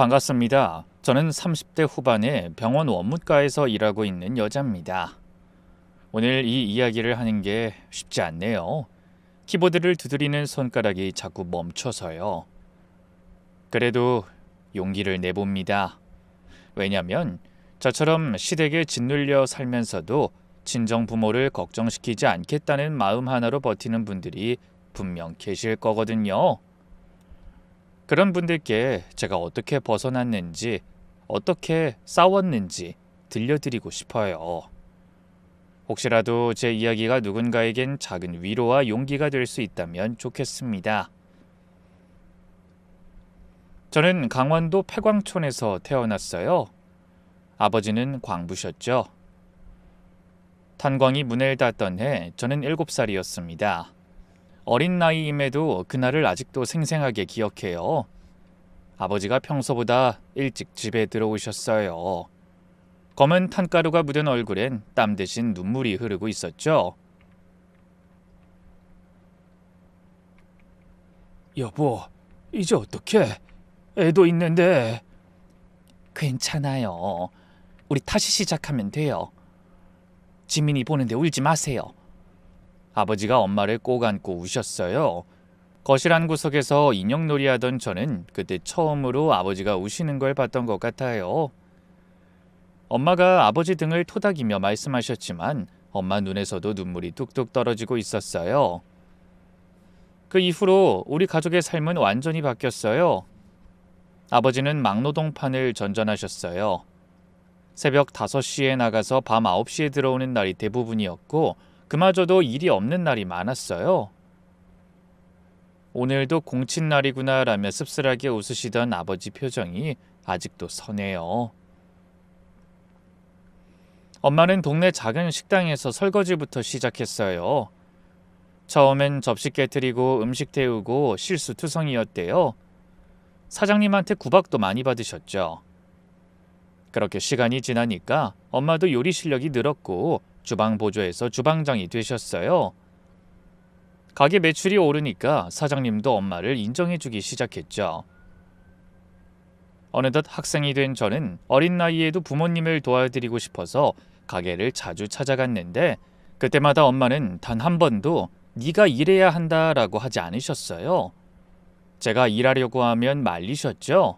반갑습니다. 저는 30대 후반의 병원 원무과에서 일하고 있는 여자입니다. 오늘 이 이야기를 하는 게 쉽지 않네요. 키보드를 두드리는 손가락이 자꾸 멈춰서요. 그래도 용기를 내봅니다. 왜냐면 저처럼 시댁에 짓눌려 살면서도 친정 부모를 걱정시키지 않겠다는 마음 하나로 버티는 분들이 분명 계실 거거든요. 그런 분들께 제가 어떻게 벗어났는지, 어떻게 싸웠는지 들려드리고 싶어요. 혹시라도 제 이야기가 누군가에겐 작은 위로와 용기가 될 수 있다면 좋겠습니다. 저는 강원도 폐광촌에서 태어났어요. 아버지는 광부셨죠. 탄광이 문을 닫던 해 저는 7살이었습니다. 어린 나이임에도 그날을 아직도 생생하게 기억해요. 아버지가 평소보다 일찍 집에 들어오셨어요. 검은 탄가루가 묻은 얼굴엔 땀 대신 눈물이 흐르고 있었죠. 여보, 이제 어떡해? 애도 있는데. 괜찮아요. 우리 다시 시작하면 돼요. 지민이 보는데 울지 마세요. 아버지가 엄마를 꼭 안고 우셨어요. 거실 한 구석에서 인형놀이 하던 저는 그때 처음으로 아버지가 우시는 걸 봤던 것 같아요. 엄마가 아버지 등을 토닥이며 말씀하셨지만 엄마 눈에서도 눈물이 뚝뚝 떨어지고 있었어요. 그 이후로 우리 가족의 삶은 완전히 바뀌었어요. 아버지는 막노동판을 전전하셨어요. 새벽 5시에 나가서 밤 9시에 들어오는 날이 대부분이었고 그마저도 일이 없는 날이 많았어요. 오늘도 공친 날이구나 라며 씁쓸하게 웃으시던 아버지 표정이 아직도 선해요. 엄마는 동네 작은 식당에서 설거지부터 시작했어요. 처음엔 접시 깨트리고 음식 태우고 실수투성이었대요. 사장님한테 구박도 많이 받으셨죠. 그렇게 시간이 지나니까 엄마도 요리 실력이 늘었고 주방 보조에서 주방장이 되셨어요. 가게 매출이 오르니까 사장님도 엄마를 인정해주기 시작했죠. 어느덧 학생이 된 저는 어린 나이에도 부모님을 도와드리고 싶어서 가게를 자주 찾아갔는데 그때마다 엄마는 단 한 번도 네가 일해야 한다라고 하지 않으셨어요. 제가 일하려고 하면 말리셨죠.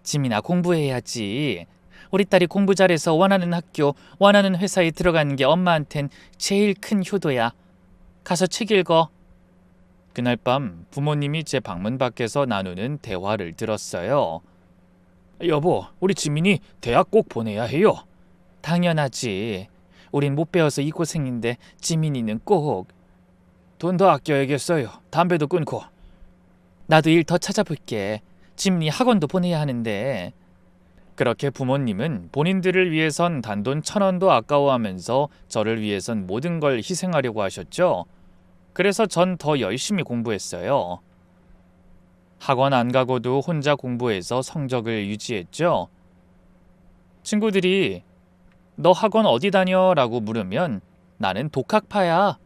지민아, 공부해야지. 우리 딸이 공부 잘해서 원하는 학교, 원하는 회사에 들어가는 게 엄마한텐 제일 큰 효도야. 가서 책 읽어. 그날 밤 부모님이 제 방문 밖에서 나누는 대화를 들었어요. 여보, 우리 지민이 대학 꼭 보내야 해요. 당연하지. 우린 못 배워서 이 고생인데 지민이는 꼭. 돈 더 아껴야겠어요. 담배도 끊고. 나도 일 더 찾아볼게. 지민이 학원도 보내야 하는데. 그렇게 부모님은 본인들을 위해선 단돈 1,000원도 아까워하면서 저를 위해선 모든 걸 희생하려고 하셨죠. 그래서 전 더 열심히 공부했어요. 학원 안 가고도 혼자 공부해서 성적을 유지했죠. 친구들이 너 학원 어디 다녀? 라고 물으면 나는 독학파야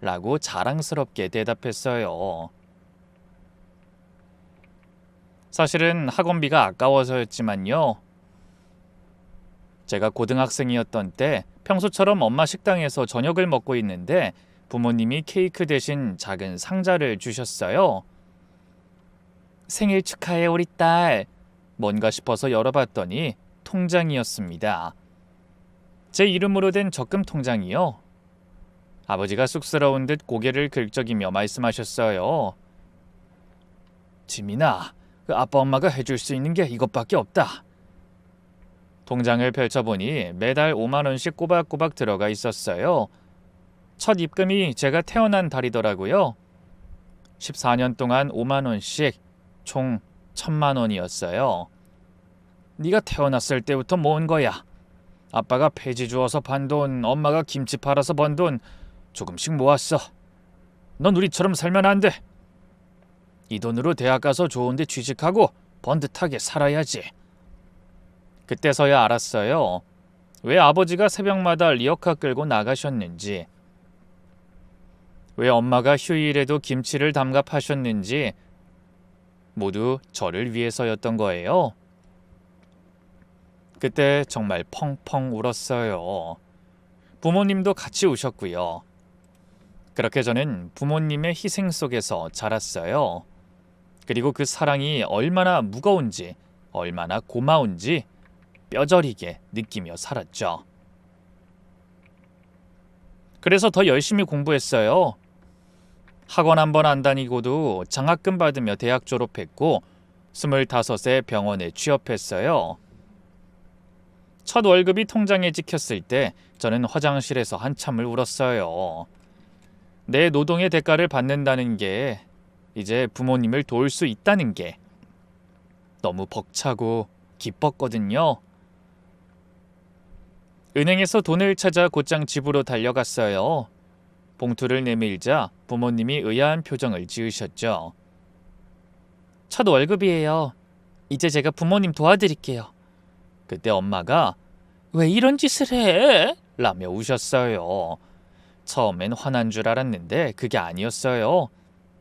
라고 자랑스럽게 대답했어요. 사실은 학원비가 아까워서였지만요. 제가 고등학생이었던 때 평소처럼 엄마 식당에서 저녁을 먹고 있는데 부모님이 케이크 대신 작은 상자를 주셨어요. 생일 축하해 우리 딸. 뭔가 싶어서 열어봤더니 통장이었습니다. 제 이름으로 된 적금 통장이요. 아버지가 쑥스러운 듯 고개를 긁적이며 말씀하셨어요. 지민아, 그 아빠 엄마가 해줄 수 있는 게 이것밖에 없다. 통장을 펼쳐보니 매달 5만 원씩 꼬박꼬박 들어가 있었어요. 첫 입금이 제가 태어난 달이더라고요. 14년 동안 5만 원씩 총 1,000만 원이었어요. 네가 태어났을 때부터 모은 거야. 아빠가 폐지 주워서 판 돈, 엄마가 김치 팔아서 번 돈 조금씩 모았어. 넌 우리처럼 살면 안 돼. 이 돈으로 대학 가서 좋은 데 취직하고 번듯하게 살아야지. 그때서야 알았어요. 왜 아버지가 새벽마다 리어카 끌고 나가셨는지. 왜 엄마가 휴일에도 김치를 담가 파셨는지. 모두 저를 위해서였던 거예요. 그때 정말 펑펑 울었어요. 부모님도 같이 우셨고요. 그렇게 저는 부모님의 희생 속에서 자랐어요. 그리고 그 사랑이 얼마나 무거운지, 얼마나 고마운지 뼈저리게 느끼며 살았죠. 그래서 더 열심히 공부했어요. 학원 한 번 안 다니고도 장학금 받으며 대학 졸업했고 25세 병원에 취업했어요. 첫 월급이 통장에 찍혔을 때 저는 화장실에서 한참을 울었어요. 내 노동의 대가를 받는다는 게, 이제 부모님을 도울 수 있다는 게 너무 벅차고 기뻤거든요. 은행에서 돈을 찾아 곧장 집으로 달려갔어요. 봉투를 내밀자 부모님이 의아한 표정을 지으셨죠. 첫 월급이에요. 이제 제가 부모님 도와드릴게요. 그때 엄마가 왜 이런 짓을 해? 라며 우셨어요. 처음엔 화난 줄 알았는데 그게 아니었어요.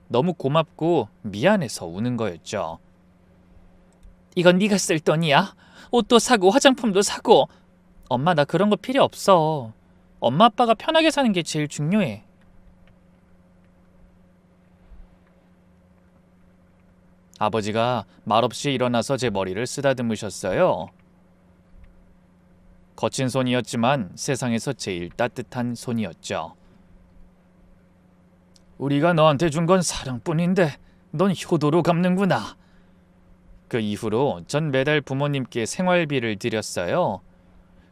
너무 고맙고 미안해서 우는 거였죠. 이건 네가 쓸 돈이야. 옷도 사고 화장품도 사고. 엄마, 나 그런 거 필요 없어. 엄마 아빠가 편하게 사는 게 제일 중요해. 아버지가 말없이 일어나서 제 머리를 쓰다듬으셨어요. 거친 손이었지만 세상에서 제일 따뜻한 손이었죠. 우리가 너한테 준 건 사랑뿐인데 넌 효도로 갚는구나. 그 이후로 전 매달 부모님께 생활비를 드렸어요.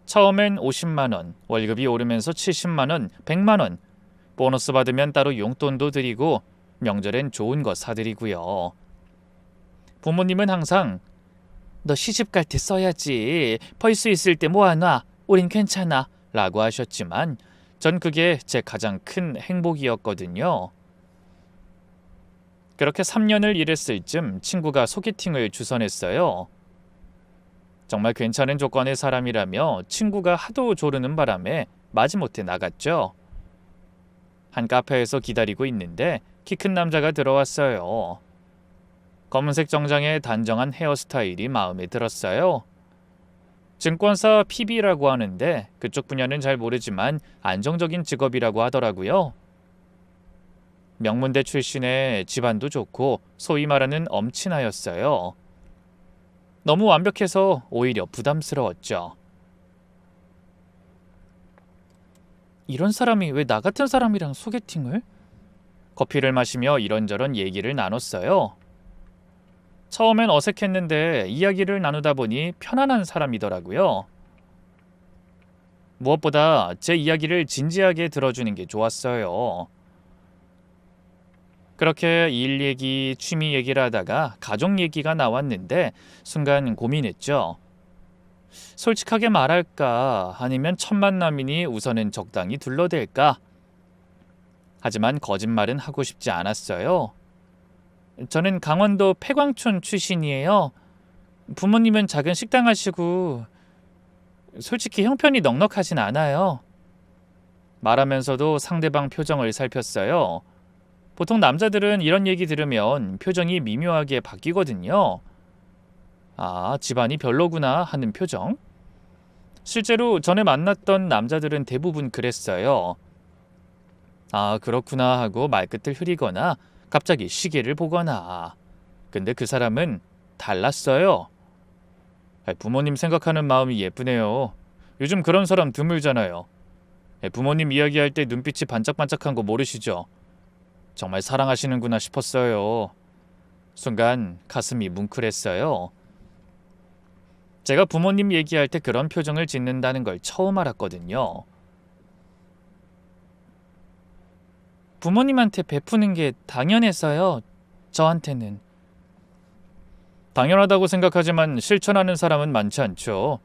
처음엔 50만 원, 월급이 오르면서 70만 원, 100만 원, 보너스 받으면 따로 용돈도 드리고 명절엔 좋은 거 사드리고요. 부모님은 항상 너 시집 갈 때 써야지. 벌 수 있을 때 모아놔. 우린 괜찮아. 라고 하셨지만 전 그게 제 가장 큰 행복이었거든요. 그렇게 3년을 일했을 즈음 친구가 소개팅을 주선했어요. 정말 괜찮은 조건의 사람이라며 친구가 하도 조르는 바람에 마지못해 나갔죠. 한 카페에서 기다리고 있는데 키 큰 남자가 들어왔어요. 검은색 정장에 단정한 헤어스타일이 마음에 들었어요. 증권사 PB라고 하는데 그쪽 분야는 잘 모르지만 안정적인 직업이라고 하더라고요. 명문대 출신에 집안도 좋고 소위 말하는 엄친아였어요. 너무 완벽해서 오히려 부담스러웠죠. 이런 사람이 왜 나 같은 사람이랑 소개팅을? 커피를 마시며 이런저런 얘기를 나눴어요. 처음엔 어색했는데 이야기를 나누다 보니 편안한 사람이더라고요. 무엇보다 제 이야기를 진지하게 들어주는 게 좋았어요. 그렇게 일 얘기, 취미 얘기를 하다가 가족 얘기가 나왔는데 순간 고민했죠. 솔직하게 말할까 아니면 첫 만남이니 우선은 적당히 둘러댈까? 하지만 거짓말은 하고 싶지 않았어요. 저는 강원도 폐광촌 출신이에요. 부모님은 작은 식당 하시고 솔직히 형편이 넉넉하진 않아요. 말하면서도 상대방 표정을 살폈어요. 보통 남자들은 이런 얘기 들으면 표정이 미묘하게 바뀌거든요. 아, 집안이 별로구나 하는 표정. 실제로 전에 만났던 남자들은 대부분 그랬어요. 아, 그렇구나 하고 말끝을 흐리거나 갑자기 시계를 보거나. 근데 그 사람은 달랐어요. 부모님 생각하는 마음이 예쁘네요. 요즘 그런 사람 드물잖아요. 부모님 이야기할 때 눈빛이 반짝반짝한 거 모르시죠? 정말 사랑하시는구나 싶었어요. 순간 가슴이 뭉클했어요. 제가 부모님 얘기할 때 그런 표정을 짓는다는 걸 처음 알았거든요. 부모님한테 베푸는 게 당연해서요. 저한테는. 당연하다고 생각하지만 실천하는 사람은 많지 않죠.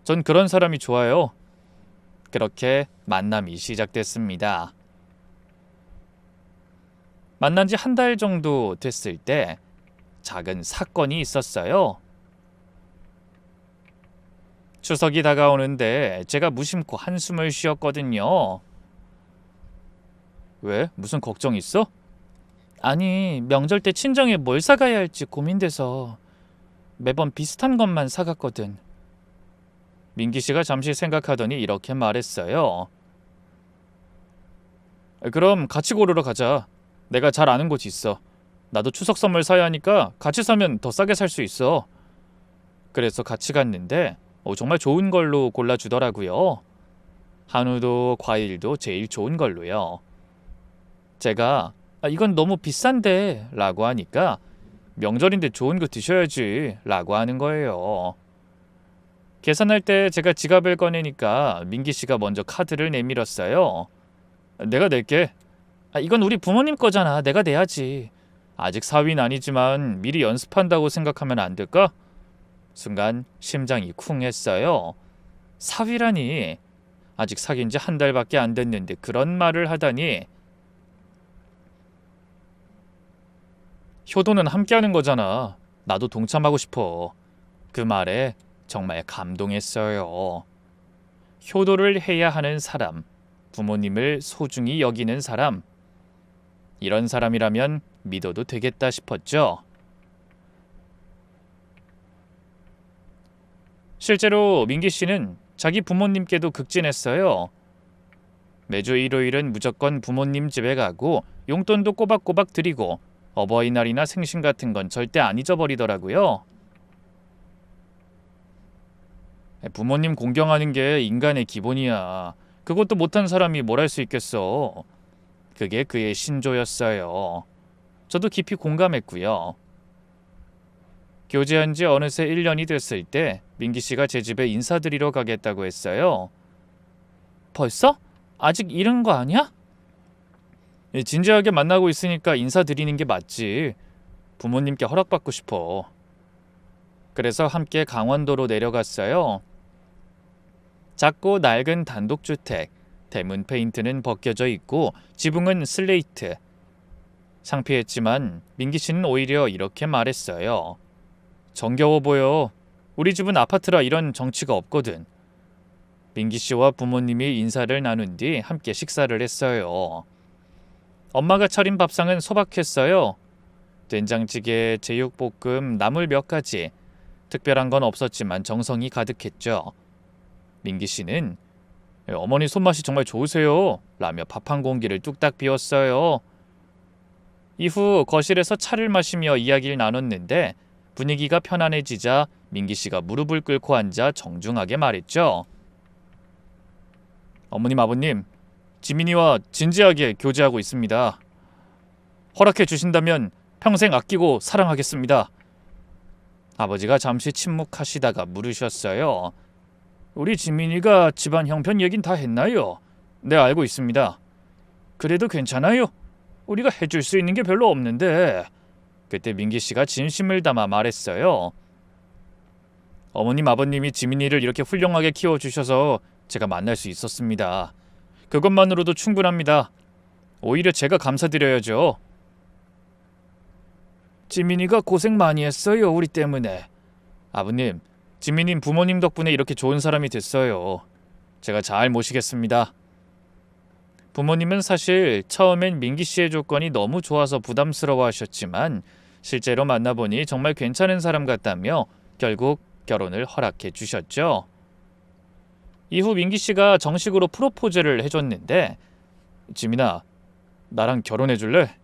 전 그런 사람이 좋아요. 그렇게 만남이 시작됐습니다. 만난 지 한 달 정도 됐을 때 작은 사건이 있었어요. 추석이 다가오는데 제가 무심코 한숨을 쉬었거든요. 왜? 무슨 걱정 있어? 아니, 명절 때 친정에 뭘 사가야 할지 고민돼서 매번 비슷한 것만 사갔거든. 민기 씨가 잠시 생각하더니 이렇게 말했어요. 그럼 같이 고르러 가자. 내가 잘 아는 곳이 있어. 나도 추석 선물 사야 하니까 같이 사면 더 싸게 살 수 있어. 그래서 같이 갔는데 정말 좋은 걸로 골라주더라고요. 한우도 과일도 제일 좋은 걸로요. 제가 이건 너무 비싼데 라고 하니까 명절인데 좋은 거 드셔야지 라고 하는 거예요. 계산할 때 제가 지갑을 꺼내니까 민기 씨가 먼저 카드를 내밀었어요. 내가 낼게. 이건 우리 부모님 거잖아. 내가 내야지. 아직 사위는 아니지만 미리 연습한다고 생각하면 안 될까? 순간 심장이 쿵 했어요. 사위라니. 아직 사귄 지 한 달밖에 안 됐는데 그런 말을 하다니. 효도는 함께하는 거잖아. 나도 동참하고 싶어. 그 말에 정말 감동했어요. 효도를 해야 하는 사람, 부모님을 소중히 여기는 사람. 이런 사람이라면 믿어도 되겠다 싶었죠. 실제로 민기 씨는 자기 부모님께도 극진했어요. 매주 일요일은 무조건 부모님 집에 가고 용돈도 꼬박꼬박 드리고 어버이날이나 생신 같은 건 절대 안 잊어버리더라고요. 부모님 공경하는 게 인간의 기본이야. 그것도 못한 사람이 뭘 할 수 있겠어. 그게 그의 신조였어요. 저도 깊이 공감했고요. 교제한 지 어느새 1년이 됐을 때 민기 씨가 제 집에 인사드리러 가겠다고 했어요. 벌써? 아직 이른 거 아니야? 진지하게 만나고 있으니까 인사드리는 게 맞지. 부모님께 허락받고 싶어. 그래서 함께 강원도로 내려갔어요. 작고 낡은 단독주택, 대문 페인트는 벗겨져 있고 지붕은 슬레이트. 창피했지만 민기 씨는 오히려 이렇게 말했어요. 정겨워 보여. 우리 집은 아파트라 이런 정치가 없거든. 민기 씨와 부모님이 인사를 나눈 뒤 함께 식사를 했어요. 엄마가 차린 밥상은 소박했어요. 된장찌개, 제육볶음, 나물 몇 가지. 특별한 건 없었지만 정성이 가득했죠. 민기 씨는 어머니 손맛이 정말 좋으세요 라며 밥 한 공기를 뚝딱 비웠어요. 이후 거실에서 차를 마시며 이야기를 나눴는데 분위기가 편안해지자 민기 씨가 무릎을 꿇고 앉아 정중하게 말했죠. 어머님, 아버님, 지민이와 진지하게 교제하고 있습니다. 허락해 주신다면 평생 아끼고 사랑하겠습니다. 아버지가 잠시 침묵하시다가 물으셨어요. 우리 지민이가 집안 형편 얘긴 다 했나요? 네, 알고 있습니다. 그래도 괜찮아요. 우리가 해줄 수 있는 게 별로 없는데. 그때 민기 씨가 진심을 담아 말했어요. 어머님, 아버님이 지민이를 이렇게 훌륭하게 키워주셔서 제가 만날 수 있었습니다. 그것만으로도 충분합니다. 오히려 제가 감사드려야죠. 지민이가 고생 많이 했어요, 우리 때문에. 아버님, 지민이 부모님 덕분에 이렇게 좋은 사람이 됐어요. 제가 잘 모시겠습니다. 부모님은 사실 처음엔 민기 씨의 조건이 너무 좋아서 부담스러워 하셨지만 실제로 만나보니 정말 괜찮은 사람 같다며 결국 결혼을 허락해 주셨죠. 이후 민기 씨가 정식으로 프로포즈를 해줬는데, 지민아, 나랑 결혼해 줄래?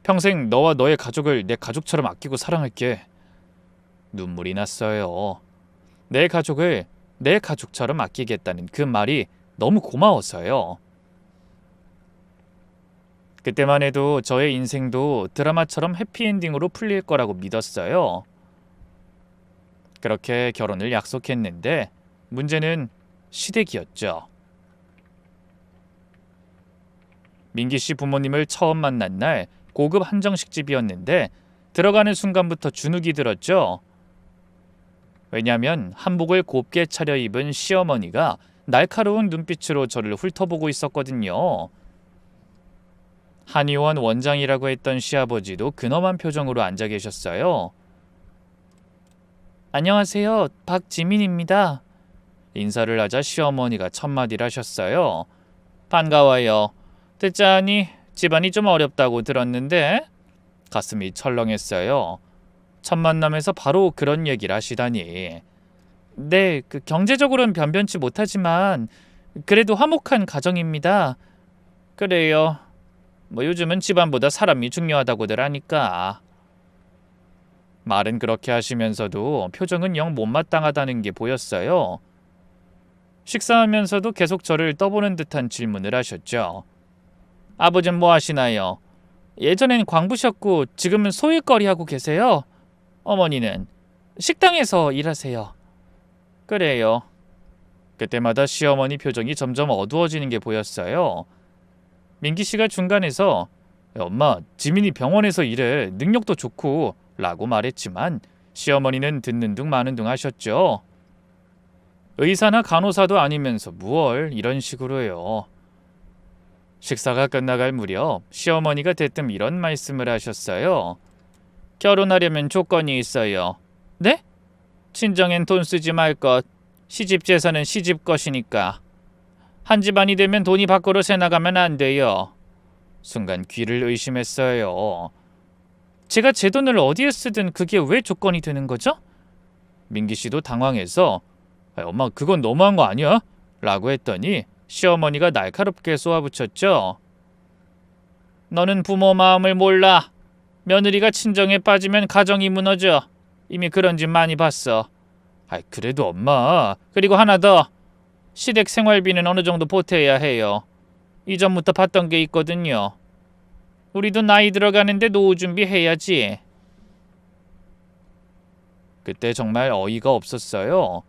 평생 너와 너의 가족을 내 가족처럼 아끼고 사랑할게. 눈물이 났어요. 내 가족을 내 가족처럼 아끼겠다는 그 말이 너무 고마워서요. 그때만 해도 저의 인생도 드라마처럼 해피엔딩으로 풀릴 거라고 믿었어요. 그렇게 결혼을 약속했는데 문제는 시댁이었죠. 민기 씨 부모님을 처음 만난 날 고급 한정식집이었는데 들어가는 순간부터 주눅이 들었죠. 왜냐하면 한복을 곱게 차려입은 시어머니가 날카로운 눈빛으로 저를 훑어보고 있었거든요. 한의원 원장이라고 했던 시아버지도 근엄한 표정으로 앉아 계셨어요. 안녕하세요, 박지민입니다. 인사를 하자 시어머니가 첫마디를 하셨어요. 반가워요. 듣자하니 집안이 좀 어렵다고 들었는데. 가슴이 철렁했어요. 첫 만남에서 바로 그런 얘기를 하시다니. 네, 경제적으로는 변변치 못하지만 그래도 화목한 가정입니다. 그래요. 뭐 요즘은 집안보다 사람이 중요하다고들 하니까. 말은 그렇게 하시면서도 표정은 영 못마땅하다는 게 보였어요. 식사하면서도 계속 저를 떠보는 듯한 질문을 하셨죠. 아버지는 뭐 하시나요? 예전엔 광부셨고 지금은 소일거리 하고 계세요? 어머니는 식당에서 일하세요. 그래요. 그때마다 시어머니 표정이 점점 어두워지는 게 보였어요. 민기 씨가 중간에서 엄마, 지민이 병원에서 일해. 능력도 좋고 라고 말했지만 시어머니는 듣는 둥 마는 둥 하셨죠. 의사나 간호사도 아니면서 무얼 이런 식으로요. 식사가 끝나갈 무렵 시어머니가 대뜸 이런 말씀을 하셨어요. 결혼하려면 조건이 있어요. 네? 친정엔 돈 쓰지 말 것. 시집 재산은 시집 것이니까. 한 집안이 되면 돈이 밖으로 새나가면 안 돼요. 순간 귀를 의심했어요. 제가 제 돈을 어디에 쓰든 그게 왜 조건이 되는 거죠? 민기 씨도 당황해서 엄마 그건 너무한 거 아니야? 라고 했더니 시어머니가 날카롭게 쏘아붙였죠. 너는 부모 마음을 몰라. 며느리가 친정에 빠지면 가정이 무너져. 이미 그런 집 많이 봤어. 그래도 엄마. 그리고 하나 더. 시댁 생활비는 어느 정도 보태야 해요. 이전부터 봤던 게 있거든요. 우리도 나이 들어가는데 노후 준비해야지. 그때 정말 어이가 없었어요.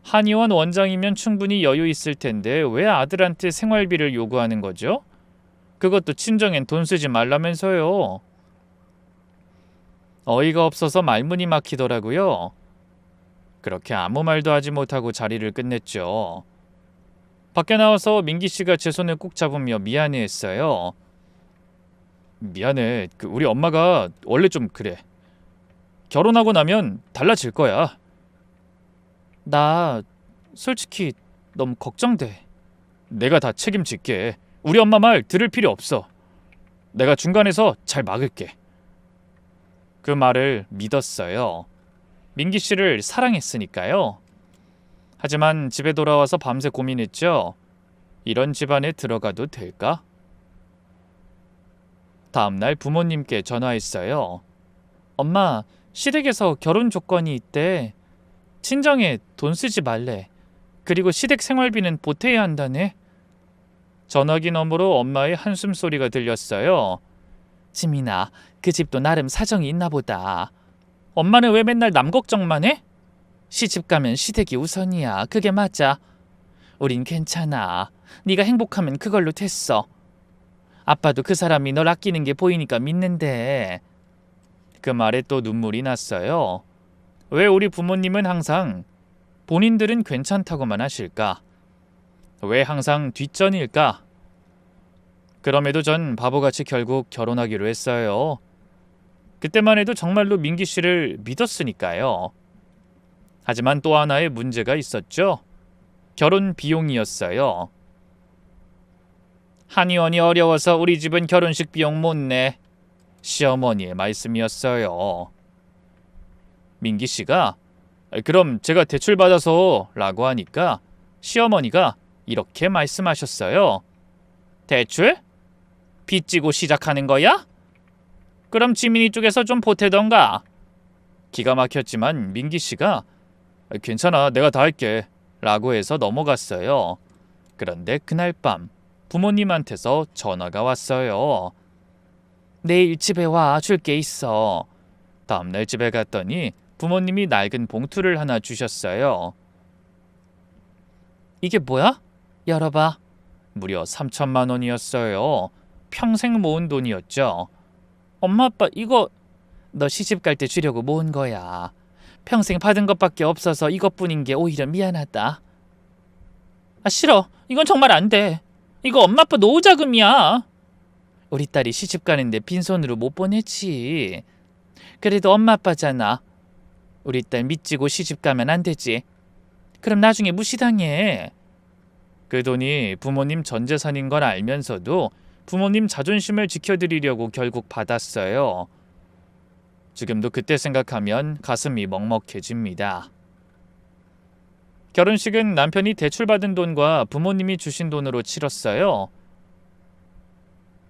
한의원 원장이면 충분히 여유 있을 텐데 왜 아들한테 생활비를 요구하는 거죠? 그것도 친정엔 돈 쓰지 말라면서요. 어이가 없어서 말문이 막히더라고요. 그렇게 아무 말도 하지 못하고 자리를 끝냈죠. 밖에 나와서 민기 씨가 제 손을 꾹 잡으며 미안해했어요. 미안해. 우리 엄마가 원래 좀 그래. 결혼하고 나면 달라질 거야. 나 솔직히 너무 걱정돼. 내가 다 책임질게. 우리 엄마 말 들을 필요 없어. 내가 중간에서 잘 막을게. 그 말을 믿었어요. 민기 씨를 사랑했으니까요. 하지만 집에 돌아와서 밤새 고민했죠. 이런 집안에 들어가도 될까? 다음날 부모님께 전화했어요. 엄마, 시댁에서 결혼 조건이 있대. 친정에 돈 쓰지 말래. 그리고 시댁 생활비는 보태야 한다네. 전화기 너머로 엄마의 한숨 소리가 들렸어요. 지민아, 그 집도 나름 사정이 있나 보다. 엄마는 왜 맨날 남 걱정만 해? 시집 가면 시댁이 우선이야. 그게 맞아. 우린 괜찮아. 네가 행복하면 그걸로 됐어. 아빠도 그 사람이 널 아끼는 게 보이니까 믿는데. 그 말에 또 눈물이 났어요. 왜 우리 부모님은 항상 본인들은 괜찮다고만 하실까? 왜 항상 뒷전일까? 그럼에도 전 바보같이 결국 결혼하기로 했어요. 그때만 해도 정말로 민기 씨를 믿었으니까요. 하지만 또 하나의 문제가 있었죠. 결혼 비용이었어요. 한의원이 어려워서 우리 집은 결혼식 비용 못 내. 시어머니의 말씀이었어요. 민기 씨가 그럼 제가 대출 받아서 라고 하니까 시어머니가 이렇게 말씀하셨어요. 대출? 빚지고 시작하는 거야? 그럼 지민이 쪽에서 좀 보태던가. 기가 막혔지만 민기 씨가 괜찮아, 내가 다 할게 라고 해서 넘어갔어요. 그런데 그날 밤 부모님한테서 전화가 왔어요. 내일 집에 와, 줄 게 있어. 다음날 집에 갔더니 부모님이 낡은 봉투를 하나 주셨어요. 이게 뭐야? 열어봐. 무려 3천만 원이었어요. 평생 모은 돈이었죠. 엄마 아빠 이거 너 시집 갈 때 주려고 모은 거야. 평생 받은 것밖에 없어서 이것뿐인 게 오히려 미안하다. 싫어. 이건 정말 안 돼. 이거 엄마 아빠 노후 자금이야. 우리 딸이 시집 가는데 빈손으로 못 보내지. 그래도 엄마 아빠잖아. 우리 딸 믿지고 시집 가면 안 되지. 그럼 나중에 무시당해. 그 돈이 부모님 전 재산인 걸 알면서도 부모님 자존심을 지켜드리려고 결국 받았어요. 지금도 그때 생각하면 가슴이 먹먹해집니다. 결혼식은 남편이 대출받은 돈과 부모님이 주신 돈으로 치렀어요.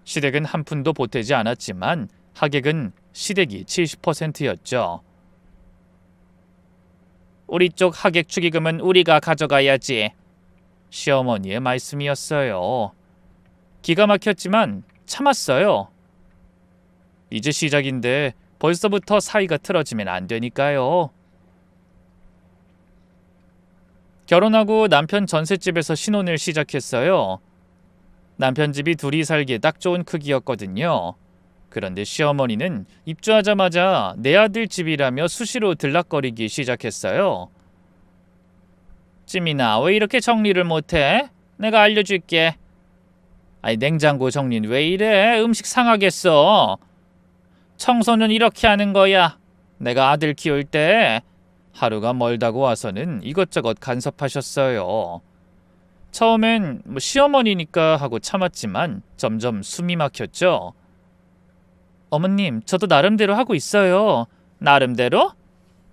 시댁은 한 푼도 보태지 않았지만 하객은 시댁이 70%였죠. 우리 쪽 하객 축의금은 우리가 가져가야지. 시어머니의 말씀이었어요. 기가 막혔지만 참았어요. 이제 시작인데 벌써부터 사이가 틀어지면 안 되니까요. 결혼하고 남편 전셋집에서 신혼을 시작했어요. 남편 집이 둘이 살기에 딱 좋은 크기였거든요. 그런데 시어머니는 입주하자마자 내 아들 집이라며 수시로 들락거리기 시작했어요. 찜이나 왜 이렇게 정리를 못해? 내가 알려줄게. 아니 냉장고 정리는 왜 이래? 음식 상하겠어. 청소는 이렇게 하는 거야. 내가 아들 키울 때 하루가 멀다고 와서는 이것저것 간섭하셨어요. 처음엔 시어머니니까 하고 참았지만 점점 숨이 막혔죠. 어머님, 저도 나름대로 하고 있어요. 나름대로?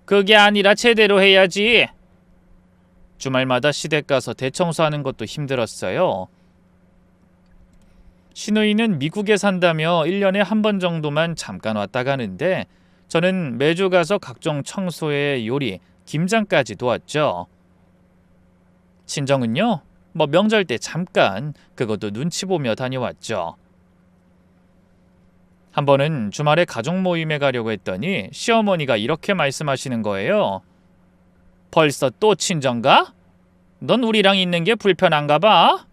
그게 아니라 제대로 해야지. 주말마다 시댁 가서 대청소하는 것도 힘들었어요. 시누이는 미국에 산다며 1년에 한 번 정도만 잠깐 왔다 가는데 저는 매주 가서 각종 청소에 요리, 김장까지 도왔죠. 친정은요? 명절 때 잠깐, 그것도 눈치 보며 다녀왔죠. 한 번은 주말에 가족 모임에 가려고 했더니 시어머니가 이렇게 말씀하시는 거예요. 벌써 또 친정 가? 넌 우리랑 있는 게 불편한가 봐?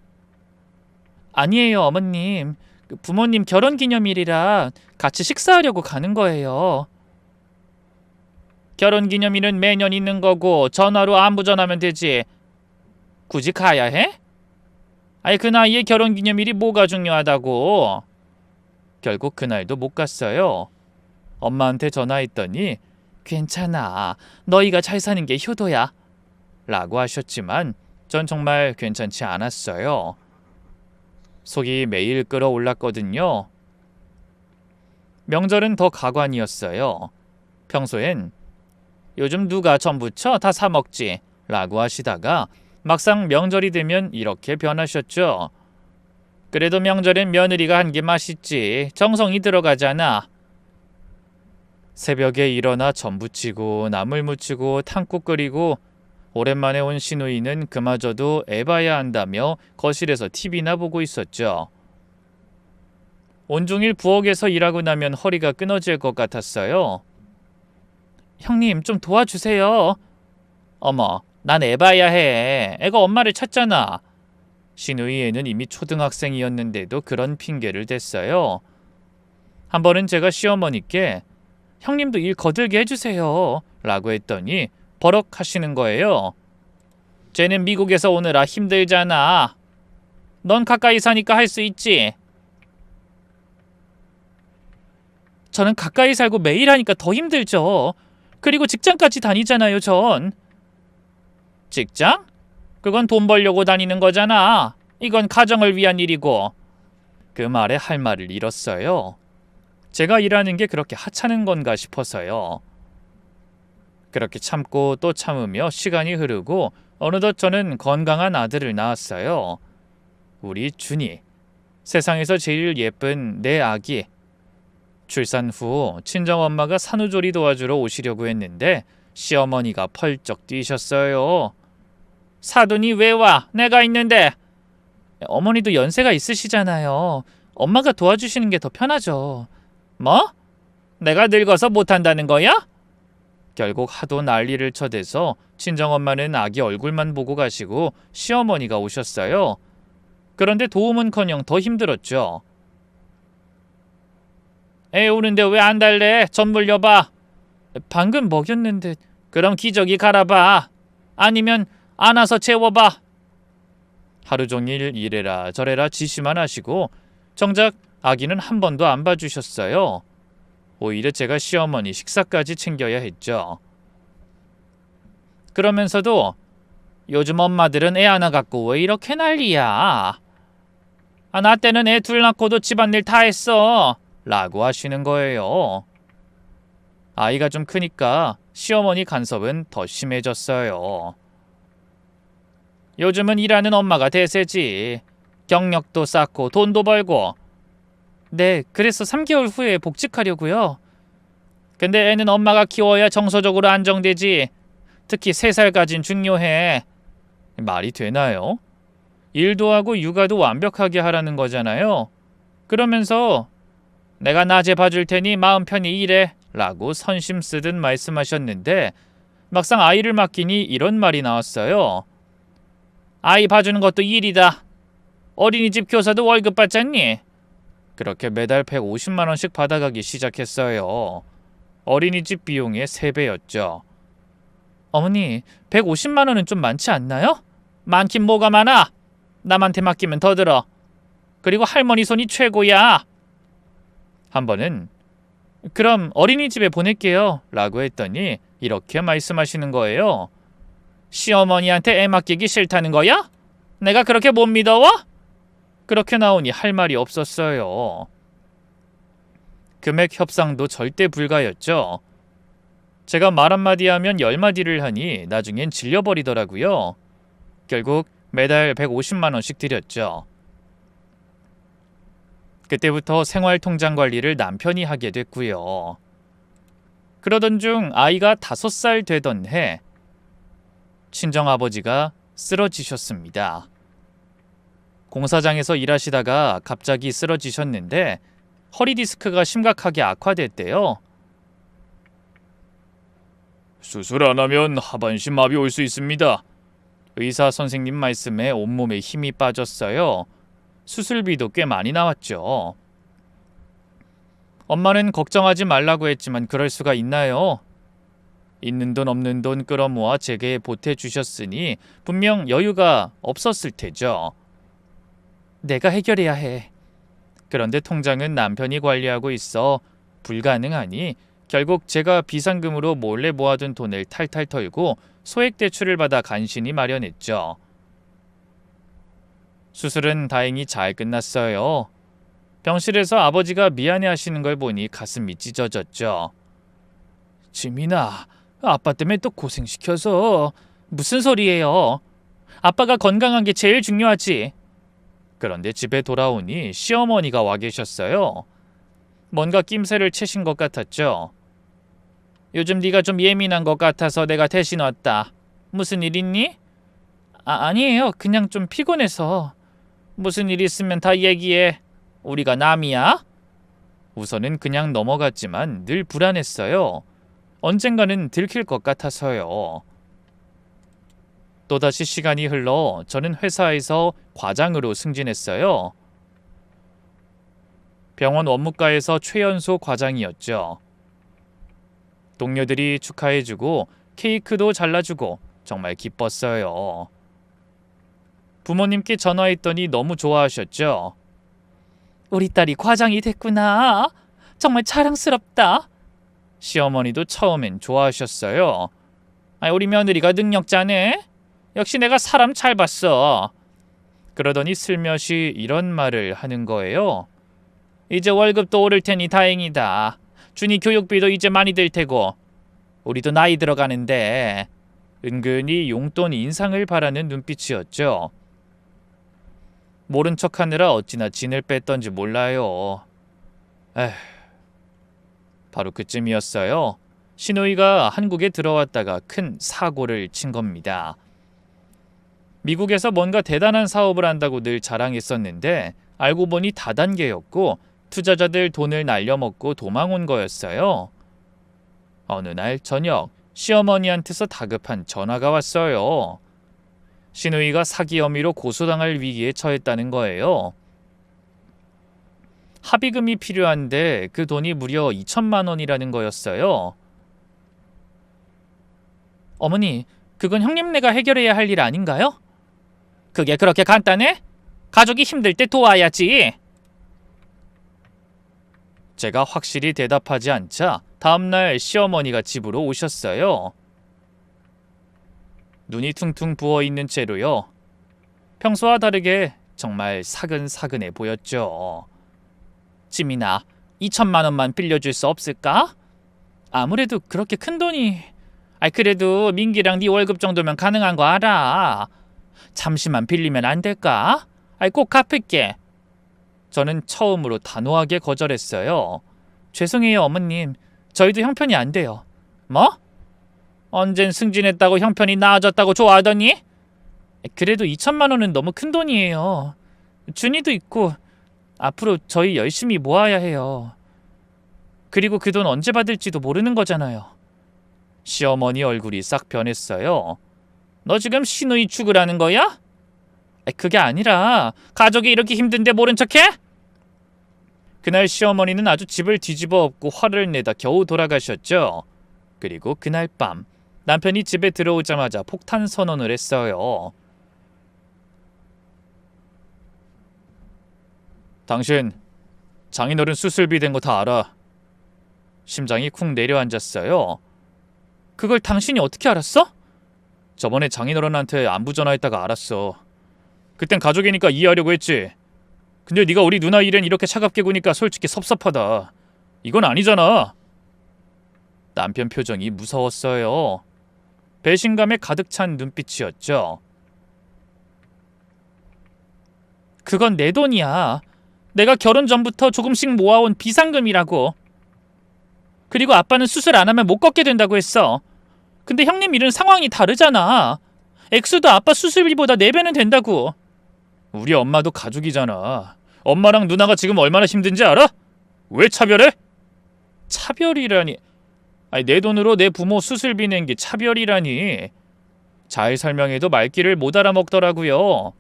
아니에요, 어머님. 부모님 결혼기념일이라 같이 식사하려고 가는 거예요. 결혼기념일은 매년 있는 거고 전화로 안부 전하면 되지. 굳이 가야 해? 아니 그 나이에 결혼기념일이 뭐가 중요하다고. 결국 그날도 못 갔어요. 엄마한테 전화했더니 괜찮아. 너희가 잘 사는 게 효도야. 라고 하셨지만 전 정말 괜찮지 않았어요. 속이 매일 끓어올랐거든요. 명절은 더 가관이었어요. 평소엔 요즘 누가 전부쳐 다 사 먹지 라고 하시다가 막상 명절이 되면 이렇게 변하셨죠. 그래도 명절엔 며느리가 한 게 맛있지. 정성이 들어가잖아. 새벽에 일어나 전 부치고 나물 무치고 탕국 끓이고 오랜만에 온 시누이는 그마저도 애봐야 한다며 거실에서 TV나 보고 있었죠. 온종일 부엌에서 일하고 나면 허리가 끊어질 것 같았어요. 형님 좀 도와주세요. 어머, 난 애봐야 해. 애가 엄마를 찾잖아. 시누이 애는 이미 초등학생이었는데도 그런 핑계를 댔어요. 한 번은 제가 시어머니께 형님도 일 거들게 해주세요 라고 했더니 버럭 하시는 거예요. 쟤는 미국에서 오느라 힘들잖아. 넌 가까이 사니까 할 수 있지. 저는 가까이 살고 매일 하니까 더 힘들죠. 그리고 직장까지 다니잖아요, 전. 직장? 그건 돈 벌려고 다니는 거잖아. 이건 가정을 위한 일이고. 그 말에 할 말을 잃었어요. 제가 일하는 게 그렇게 하찮은 건가 싶어서요. 그렇게 참고 또 참으며 시간이 흐르고 어느덧 저는 건강한 아들을 낳았어요. 우리 준이. 세상에서 제일 예쁜 내 아기. 출산 후 친정엄마가 산후조리 도와주러 오시려고 했는데 시어머니가 펄쩍 뛰셨어요. 사돈이 왜 와? 내가 있는데. 어머니도 연세가 있으시잖아요. 엄마가 도와주시는 게 더 편하죠. 뭐? 내가 늙어서 못한다는 거야? 결국 하도 난리를 쳐대서 친정엄마는 아기 얼굴만 보고 가시고 시어머니가 오셨어요. 그런데 도움은커녕 더 힘들었죠. 애 우는데 왜 안 달래? 젖 물려봐. 방금 먹였는데. 그럼 기저귀 갈아봐. 아니면 안아서 재워봐. 하루 종일 이래라 저래라 지시만 하시고 정작 아기는 한 번도 안 봐주셨어요. 오히려 제가 시어머니 식사까지 챙겨야 했죠. 그러면서도 요즘 엄마들은 애 하나 갖고 왜 이렇게 난리야. 나 때는 애 둘 낳고도 집안일 다 했어. 라고 하시는 거예요. 아이가 좀 크니까 시어머니 간섭은 더 심해졌어요. 요즘은 일하는 엄마가 대세지. 경력도 쌓고 돈도 벌고. 네, 그래서 3개월 후에 복직하려고요. 근데 애는 엄마가 키워야 정서적으로 안정되지. 특히 3살까진 중요해. 말이 되나요? 일도 하고 육아도 완벽하게 하라는 거잖아요. 그러면서 내가 낮에 봐줄 테니 마음 편히 일해 라고 선심 쓰듯 말씀하셨는데 막상 아이를 맡기니 이런 말이 나왔어요. 아이 봐주는 것도 일이다. 어린이집 교사도 월급 받잖니? 그렇게 매달 150만 원씩 받아가기 시작했어요. 어린이집 비용의 3배였죠. 어머니, 150만 원은 좀 많지 않나요? 많긴 뭐가 많아. 남한테 맡기면 더 들어. 그리고 할머니 손이 최고야. 한 번은 그럼 어린이집에 보낼게요 라고 했더니 이렇게 말씀하시는 거예요. 시어머니한테 애 맡기기 싫다는 거야? 내가 그렇게 못 믿어워? 그렇게 나오니 할 말이 없었어요. 금액 협상도 절대 불가였죠. 제가 말 한마디 하면 10마디를 하니 나중엔 질려버리더라고요. 결국 매달 150만 원씩 드렸죠. 그때부터 생활통장 관리를 남편이 하게 됐고요. 그러던 중 아이가 5살 되던 해 친정아버지가 쓰러지셨습니다. 공사장에서 일하시다가 갑자기 쓰러지셨는데 허리 디스크가 심각하게 악화됐대요. 수술 안 하면 하반신 마비 올 수 있습니다. 의사 선생님 말씀에 온몸에 힘이 빠졌어요. 수술비도 꽤 많이 나왔죠. 엄마는 걱정하지 말라고 했지만 그럴 수가 있나요? 있는 돈 없는 돈 끌어모아 제게 보태주셨으니 분명 여유가 없었을 테죠. 내가 해결해야 해. 그런데 통장은 남편이 관리하고 있어 불가능하니 결국 제가 비상금으로 몰래 모아둔 돈을 탈탈 털고 소액 대출을 받아 간신히 마련했죠. 수술은 다행히 잘 끝났어요. 병실에서 아버지가 미안해하시는 걸 보니 가슴이 찢어졌죠. 지민아, 아빠 때문에 또 고생시켜서. 무슨 소리예요? 아빠가 건강한 게 제일 중요하지. 그런데 집에 돌아오니 시어머니가 와 계셨어요. 뭔가 낌새를 채신 것 같았죠. 요즘 네가 좀 예민한 것 같아서 내가 대신 왔다. 무슨 일 있니? 아니에요. 그냥 좀 피곤해서. 무슨 일 있으면 다 얘기해. 우리가 남이야? 우선은 그냥 넘어갔지만 늘 불안했어요. 언젠가는 들킬 것 같아서요. 또다시 시간이 흘러 저는 회사에서 과장으로 승진했어요. 병원 원무과에서 최연소 과장이었죠. 동료들이 축하해주고 케이크도 잘라주고 정말 기뻤어요. 부모님께 전화했더니 너무 좋아하셨죠. 우리 딸이 과장이 됐구나. 정말 자랑스럽다. 시어머니도 처음엔 좋아하셨어요. 우리 며느리가 능력자네. 역시 내가 사람 잘 봤어. 그러더니 슬며시 이런 말을 하는 거예요. 이제 월급도 오를 테니 다행이다. 준이 교육비도 이제 많이 들 테고. 우리도 나이 들어가는데. 은근히 용돈 인상을 바라는 눈빛이었죠. 모른 척하느라 어찌나 진을 뺐던지 몰라요. 바로 그쯤이었어요. 시누이가 한국에 들어왔다가 큰 사고를 친 겁니다. 미국에서 뭔가 대단한 사업을 한다고 늘 자랑했었는데 알고 보니 다단계였고 투자자들 돈을 날려먹고 도망 온 거였어요. 어느 날 저녁 시어머니한테서 다급한 전화가 왔어요. 시누이가 사기 혐의로 고소당할 위기에 처했다는 거예요. 합의금이 필요한데 그 돈이 무려 2천만 원이라는 거였어요. 어머니, 그건 형님네가 해결해야 할 일 아닌가요? 그게 그렇게 간단해? 가족이 힘들 때 도와야지. 제가 확실히 대답하지 않자 다음날 시어머니가 집으로 오셨어요. 눈이 퉁퉁 부어있는 채로요. 평소와 다르게 정말 사근사근해 보였죠. 지민아, 2천만 원만 빌려줄 수 없을까? 아무래도 그렇게 큰 돈이... 그래도 민기랑 네 월급 정도면 가능한 거 알아. 잠시만 빌리면 안 될까? 꼭 갚을게. 저는 처음으로 단호하게 거절했어요. 죄송해요, 어머님. 저희도 형편이 안 돼요. 뭐? 언젠 승진했다고 형편이 나아졌다고 좋아하더니? 그래도 2천만 원은 너무 큰 돈이에요. 준이도 있고 앞으로 저희 열심히 모아야 해요. 그리고 그 돈 언제 받을지도 모르는 거잖아요. 시어머니 얼굴이 싹 변했어요. 너 지금 시누이 죽으라는 거야? 그게 아니라 가족이 이렇게 힘든데 모른 척해? 그날 시어머니는 아주 집을 뒤집어 엎고 화를 내다 겨우 돌아가셨죠. 그리고 그날 밤 남편이 집에 들어오자마자 폭탄 선언을 했어요. 당신 장인어른 수술비 된 거 다 알아. 심장이 쿵 내려앉았어요. 그걸 당신이 어떻게 알았어? 저번에 장인어른한테 안부 전화했다가 알았어. 그땐 가족이니까 이해하려고 했지. 근데 네가 우리 누나 일엔 이렇게 차갑게 구니까 솔직히 섭섭하다. 이건 아니잖아. 남편 표정이 무서웠어요. 배신감에 가득 찬 눈빛이었죠. 그건 내 돈이야. 내가 결혼 전부터 조금씩 모아온 비상금이라고. 그리고 아빠는 수술 안 하면 못 걷게 된다고 했어. 근데 형님 일은 상황이 다르잖아. 액수도 아빠 수술비보다 4배는 된다고. 우리 엄마도 가족이잖아. 엄마랑 누나가 지금 얼마나 힘든지 알아? 왜 차별해? 차별이라니. 내 돈으로 내 부모 수술비 낸 게 차별이라니. 잘 설명해도 말귀를 못 알아먹더라고요.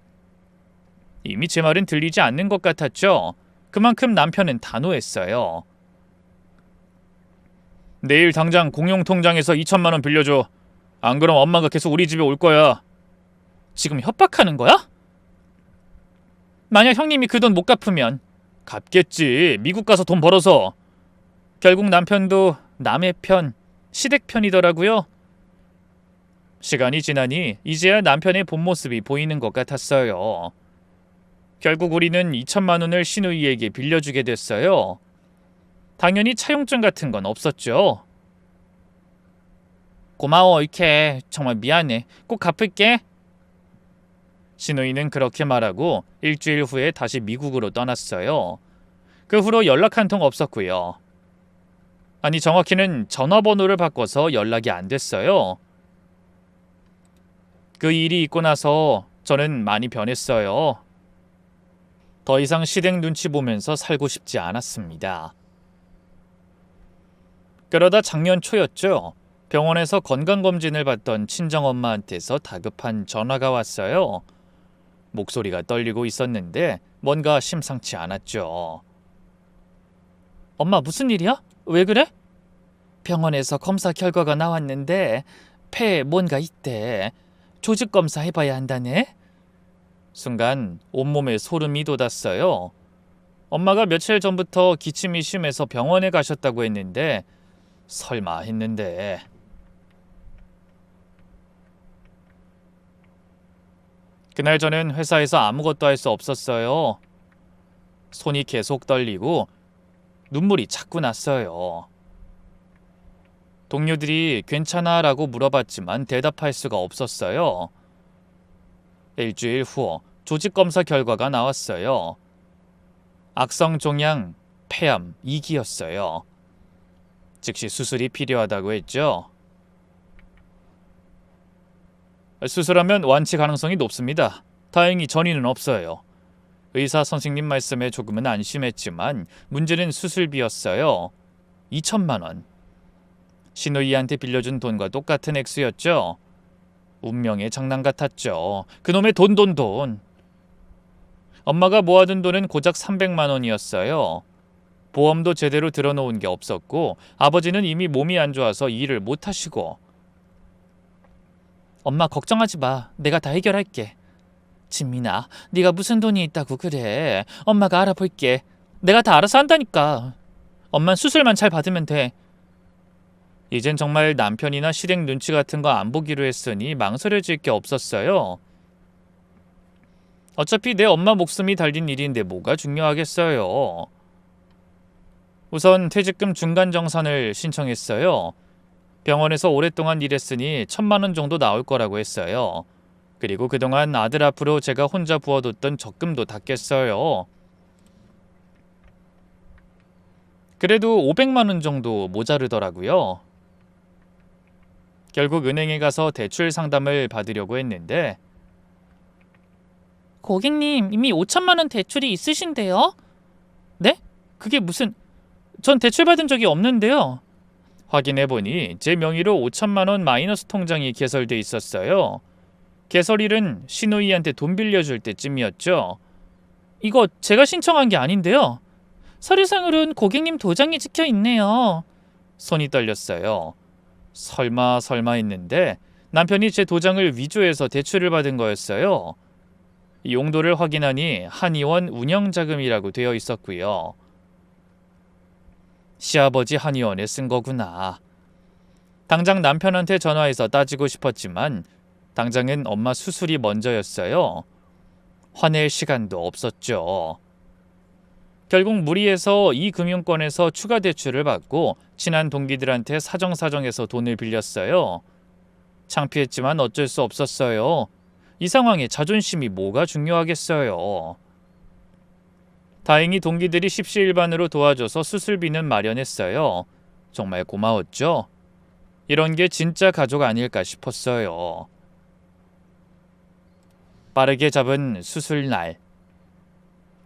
이미 제 말은 들리지 않는 것 같았죠. 그만큼 남편은 단호했어요. 내일 당장 공용통장에서 2천만 원 빌려줘. 안 그럼 엄마가 계속 우리 집에 올 거야. 지금 협박하는 거야? 만약 형님이 그 돈 못 갚으면? 갚겠지. 미국 가서 돈 벌어서. 결국 남편도 남의 편, 시댁 편이더라고요. 시간이 지나니 이제야 남편의 본 모습이 보이는 것 같았어요. 결국 우리는 2천만 원을 시누이에게 빌려주게 됐어요. 당연히 차용증 같은 건 없었죠. 고마워, 이케. 정말 미안해. 꼭 갚을게. 시누이는 그렇게 말하고 일주일 후에 다시 미국으로 떠났어요. 그 후로 연락 한 통 없었고요. 아니, 정확히는 전화번호를 바꿔서 연락이 안 됐어요. 그 일이 있고 나서 저는 많이 변했어요. 더 이상 시댁 눈치 보면서 살고 싶지 않았습니다. 그러다 작년 초였죠. 병원에서 건강검진을 받던 친정엄마한테서 다급한 전화가 왔어요. 목소리가 떨리고 있었는데 뭔가 심상치 않았죠. 엄마, 무슨 일이야? 왜 그래? 병원에서 검사 결과가 나왔는데 폐에 뭔가 있대. 조직 검사 해봐야 한다네. 순간 온몸에 소름이 돋았어요. 엄마가 며칠 전부터 기침이 심해서 병원에 가셨다고 했는데 설마 했는데. 그날 저는 회사에서 아무것도 할 수 없었어요. 손이 계속 떨리고 눈물이 자꾸 났어요. 동료들이 괜찮아 라고 물어봤지만 대답할 수가 없었어요. 일주일 후 조직검사 결과가 나왔어요. 악성 종양 폐암 2기였어요. 즉시 수술이 필요하다고 했죠. 수술하면 완치 가능성이 높습니다. 다행히 전이는 없어요. 의사 선생님 말씀에 조금은 안심했지만 문제는 수술비였어요. 2천만 원. 시누이한테 빌려준 돈과 똑같은 액수였죠. 운명의 장난 같았죠. 그놈의 돈. 엄마가 모아둔 돈은 고작 300만 원이었어요. 보험도 제대로 들어놓은 게 없었고 아버지는 이미 몸이 안 좋아서 일을 못 하시고. 엄마, 걱정하지 마. 내가 다 해결할게. 진민아, 네가 무슨 돈이 있다고 그래. 엄마가 알아볼게. 내가 다 알아서 한다니까. 엄만 수술만 잘 받으면 돼. 이젠 정말 남편이나 시댁 눈치 같은 거 안 보기로 했으니 망설여질 게 없었어요. 어차피 내 엄마 목숨이 달린 일인데 뭐가 중요하겠어요. 우선 퇴직금 중간 정산을 신청했어요. 병원에서 오랫동안 일했으니 1,000만 원 정도 나올 거라고 했어요. 그리고 그동안 아들 앞으로 제가 혼자 부어뒀던 적금도 다 깼어요. 그래도 500만 원 정도 모자르더라고요. 결국 은행에 가서 대출 상담을 받으려고 했는데 고객님, 이미 5천만 원 대출이 있으신데요? 네? 그게 무슨... 전 대출 받은 적이 없는데요. 확인해보니 제 명의로 5천만 원 마이너스 통장이 개설돼 있었어요. 개설일은 시누이한테 돈 빌려줄 때쯤이었죠. 이거 제가 신청한 게 아닌데요. 서류상으로는 고객님 도장이 찍혀 있네요. 손이 떨렸어요. 설마 했는데 남편이 제 도장을 위조해서 대출을 받은 거였어요. 용도를 확인하니 한의원 운영자금이라고 되어 있었고요. 시아버지 한의원에 쓴 거구나. 당장 남편한테 전화해서 따지고 싶었지만 당장은 엄마 수술이 먼저였어요. 화낼 시간도 없었죠. 결국 무리해서 이 금융권에서 추가 대출을 받고 친한 동기들한테 사정사정해서 돈을 빌렸어요. 창피했지만 어쩔 수 없었어요. 이 상황에 자존심이 뭐가 중요하겠어요. 다행히 동기들이 십시일반으로 도와줘서 수술비는 마련했어요. 정말 고마웠죠? 이런 게 진짜 가족 아닐까 싶었어요. 빠르게 잡은 수술날.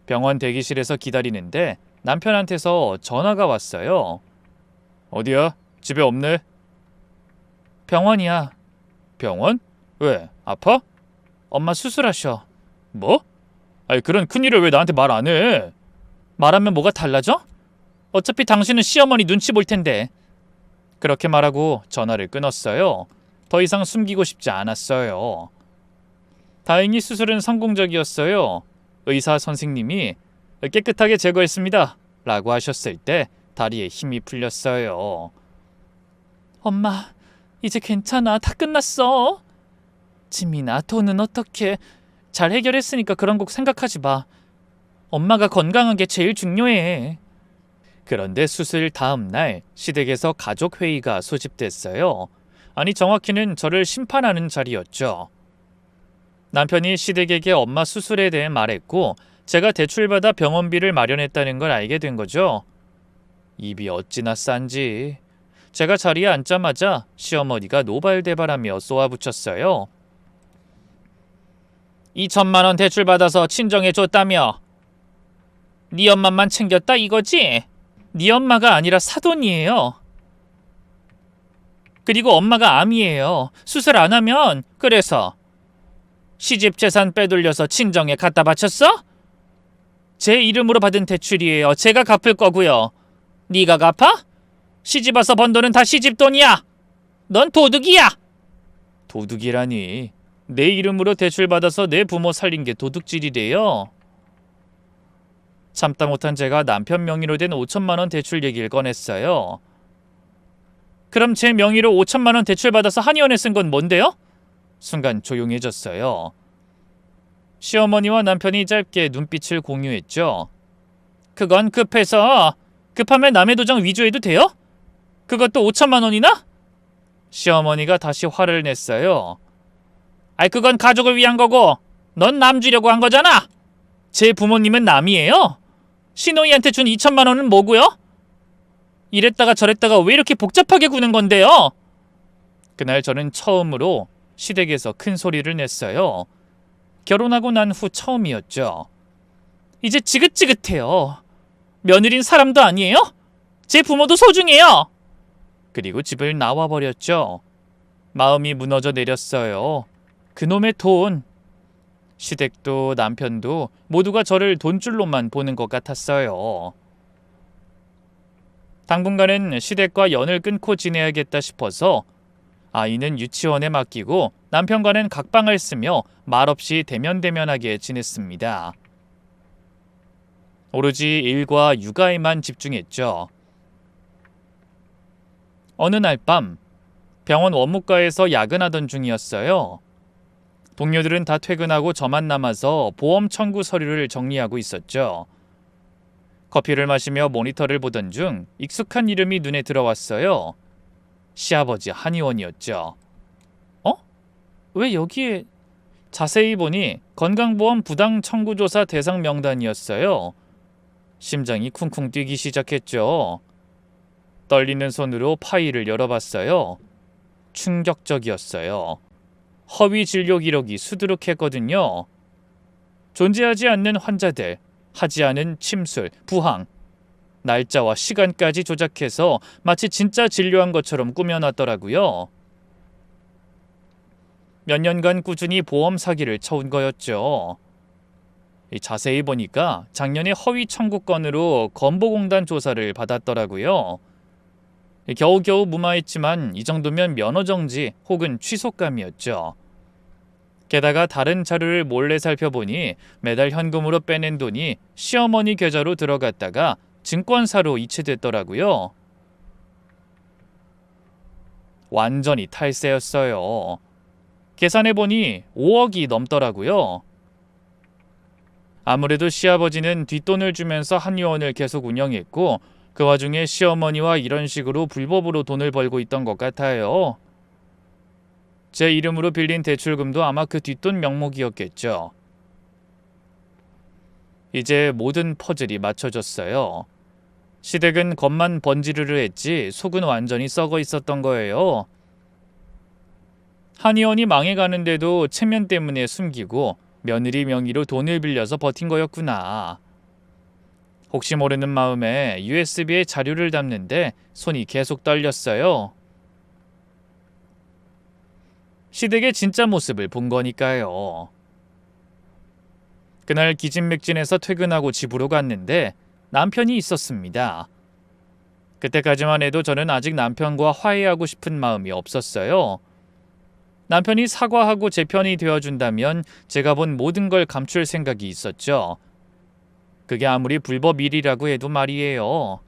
병원 대기실에서 기다리는데 남편한테서 전화가 왔어요. 어디야? 집에 없네? 병원이야. 병원? 왜? 아파? 엄마 수술하셔. 뭐? 아니 그런 큰일을 왜 나한테 말 안 해? 말하면 뭐가 달라져? 어차피 당신은 시어머니 눈치 볼 텐데. 그렇게 말하고 전화를 끊었어요. 더 이상 숨기고 싶지 않았어요. 다행히 수술은 성공적이었어요. 의사 선생님이 깨끗하게 제거했습니다 라고 하셨을 때 다리에 힘이 풀렸어요. 엄마, 이제 괜찮아. 다 끝났어. 지민아, 돈은 어떻게... 잘 해결했으니까 그런 거 생각하지 마. 엄마가 건강한 게 제일 중요해. 그런데 수술 다음 날 시댁에서 가족 회의가 소집됐어요. 아니 정확히는 저를 심판하는 자리였죠. 남편이 시댁에게 엄마 수술에 대해 말했고 제가 대출받아 병원비를 마련했다는 걸 알게 된 거죠. 입이 어찌나 싼지. 제가 자리에 앉자마자 시어머니가 노발대발하며 쏘아붙였어요. 2천만 원 대출 받아서 친정에 줬다며. 네 엄마만 챙겼다 이거지? 네 엄마가 아니라 사돈이에요. 그리고 엄마가 암이에요. 수술 안 하면. 그래서 시집 재산 빼돌려서 친정에 갖다 바쳤어? 제 이름으로 받은 대출이에요. 제가 갚을 거고요. 네가 갚아? 시집 와서 번 돈은 다 시집 돈이야. 넌 도둑이야. 도둑이라니. 내 이름으로 대출받아서 내 부모 살린 게 도둑질이래요. 참다 못한 제가 남편 명의로 된 5천만 원 대출 얘기를 꺼냈어요. 그럼 제 명의로 5천만 원 대출받아서 한의원에 쓴 건 뭔데요? 순간 조용해졌어요. 시어머니와 남편이 짧게 눈빛을 공유했죠. 그건 급해서. 급하면 남의 도장 위조해도 돼요? 그것도 5천만 원이나? 시어머니가 다시 화를 냈어요. 아이 그건 가족을 위한 거고 넌 남 주려고 한 거잖아. 제 부모님은 남이에요. 시노이한테 준 2천만 원은 뭐고요? 이랬다가 저랬다가 왜 이렇게 복잡하게 구는 건데요? 그날 저는 처음으로 시댁에서 큰 소리를 냈어요. 결혼하고 난 후 처음이었죠. 이제 지긋지긋해요. 며느린 사람도 아니에요? 제 부모도 소중해요. 그리고 집을 나와버렸죠. 마음이 무너져 내렸어요. 그놈의 돈. 시댁도 남편도 모두가 저를 돈줄로만 보는 것 같았어요. 당분간은 시댁과 연을 끊고 지내야겠다 싶어서 아이는 유치원에 맡기고 남편과는 각방을 쓰며 말없이 대면대면하게 지냈습니다. 오로지 일과 육아에만 집중했죠. 어느 날 밤 병원 원무과에서 야근하던 중이었어요. 동료들은 다 퇴근하고 저만 남아서 보험 청구 서류를 정리하고 있었죠. 커피를 마시며 모니터를 보던 중 익숙한 이름이 눈에 들어왔어요. 시아버지 한의원이었죠. 어? 왜 여기에... 자세히 보니 건강보험 부당 청구조사 대상 명단이었어요. 심장이 쿵쿵 뛰기 시작했죠. 떨리는 손으로 파일을 열어봤어요. 충격적이었어요. 허위 진료 기록이 수두룩했거든요. 존재하지 않는 환자들, 하지 않은 침술, 부항, 날짜와 시간까지 조작해서 마치 진짜 진료한 것처럼 꾸며놨더라고요. 몇 년간 꾸준히 보험 사기를 쳐온 거였죠. 자세히 보니까 작년에 허위 청구 건으로 건보공단 조사를 받았더라고요. 겨우겨우 무마했지만 이 정도면 면허정지 혹은 취소감이었죠. 게다가 다른 자료를 몰래 살펴보니 매달 현금으로 빼낸 돈이 시어머니 계좌로 들어갔다가 증권사로 이체됐더라고요. 완전히 탈세였어요. 계산해보니 5억이 넘더라고요. 아무래도 시아버지는 뒷돈을 주면서 한의원을 계속 운영했고 그 와중에 시어머니와 이런 식으로 불법으로 돈을 벌고 있던 것 같아요. 제 이름으로 빌린 대출금도 아마 그 뒷돈 명목이었겠죠. 이제 모든 퍼즐이 맞춰졌어요. 시댁은 겉만 번지르르 했지 속은 완전히 썩어 있었던 거예요. 한의원이 망해가는데도 체면 때문에 숨기고 며느리 명의로 돈을 빌려서 버틴 거였구나. 혹시 모르는 마음에 USB에 자료를 담는데 손이 계속 떨렸어요. 시댁의 진짜 모습을 본 거니까요. 그날 기진맥진해서 퇴근하고 집으로 갔는데 남편이 있었습니다. 그때까지만 해도 저는 아직 남편과 화해하고 싶은 마음이 없었어요. 남편이 사과하고 제 편이 되어준다면 제가 본 모든 걸 감출 생각이 있었죠. 그게 아무리 불법 일이라고 해도 말이에요.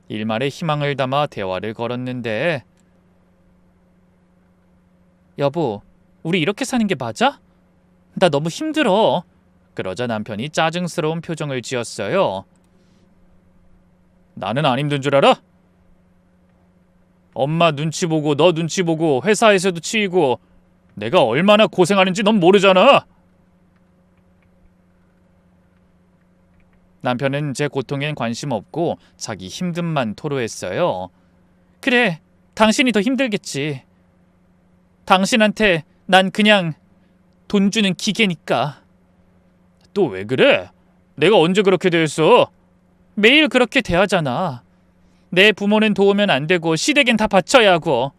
일말의 희망을 담아 대화를 걸었는데 여보, 우리 이렇게 사는 게 맞아? 나 너무 힘들어. 그러자 남편이 짜증스러운 표정을 지었어요. 나는 안 힘든 줄 알아? 엄마 눈치 보고 너 눈치 보고 회사에서도 치이고 내가 얼마나 고생하는지 넌 모르잖아. 남편은 제 고통엔 관심 없고 자기 힘듦만 토로했어요. 그래, 당신이 더 힘들겠지. 당신한테 난 그냥 돈 주는 기계니까. 또 왜 그래? 내가 언제 그렇게 대했어? 매일 그렇게 대하잖아. 내 부모는 도우면 안 되고 시댁엔 다 바쳐야 하고.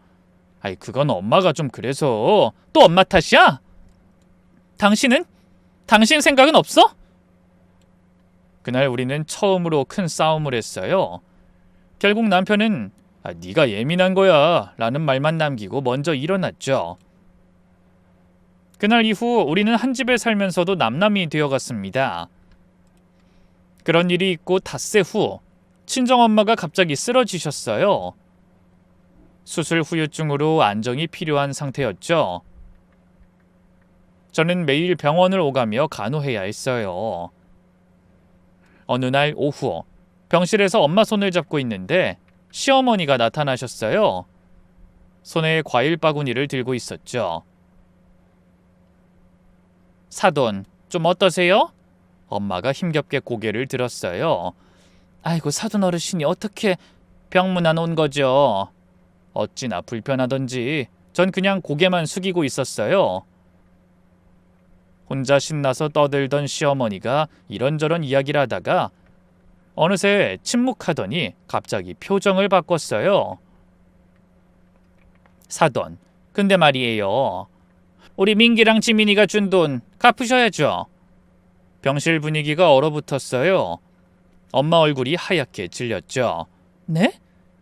아이, 그건 엄마가 좀 그래서. 또 엄마 탓이야? 당신은? 당신 생각은 없어? 그날 우리는 처음으로 큰 싸움을 했어요. 결국 남편은 네가 예민한 거야 라는 말만 남기고 먼저 일어났죠. 그날 이후 우리는 한 집에 살면서도 남남이 되어갔습니다. 그런 일이 있고 닷새 후 친정엄마가 갑자기 쓰러지셨어요. 수술 후유증으로 안정이 필요한 상태였죠. 저는 매일 병원을 오가며 간호해야 했어요. 어느 날 오후 병실에서 엄마 손을 잡고 있는데 시어머니가 나타나셨어요. 손에 과일 바구니를 들고 있었죠. 사돈, 좀 어떠세요? 엄마가 힘겹게 고개를 들었어요. 아이고, 사돈 어르신이 어떻게 병문안 온 거죠? 어찌나 불편하던지 전 그냥 고개만 숙이고 있었어요. 혼자 신나서 떠들던 시어머니가 이런저런 이야기를 하다가 어느새 침묵하더니 갑자기 표정을 바꿨어요. 사돈, 근데 말이에요. 우리 민기랑 지민이가 준 돈 갚으셔야죠. 병실 분위기가 얼어붙었어요. 엄마 얼굴이 하얗게 질렸죠. 네?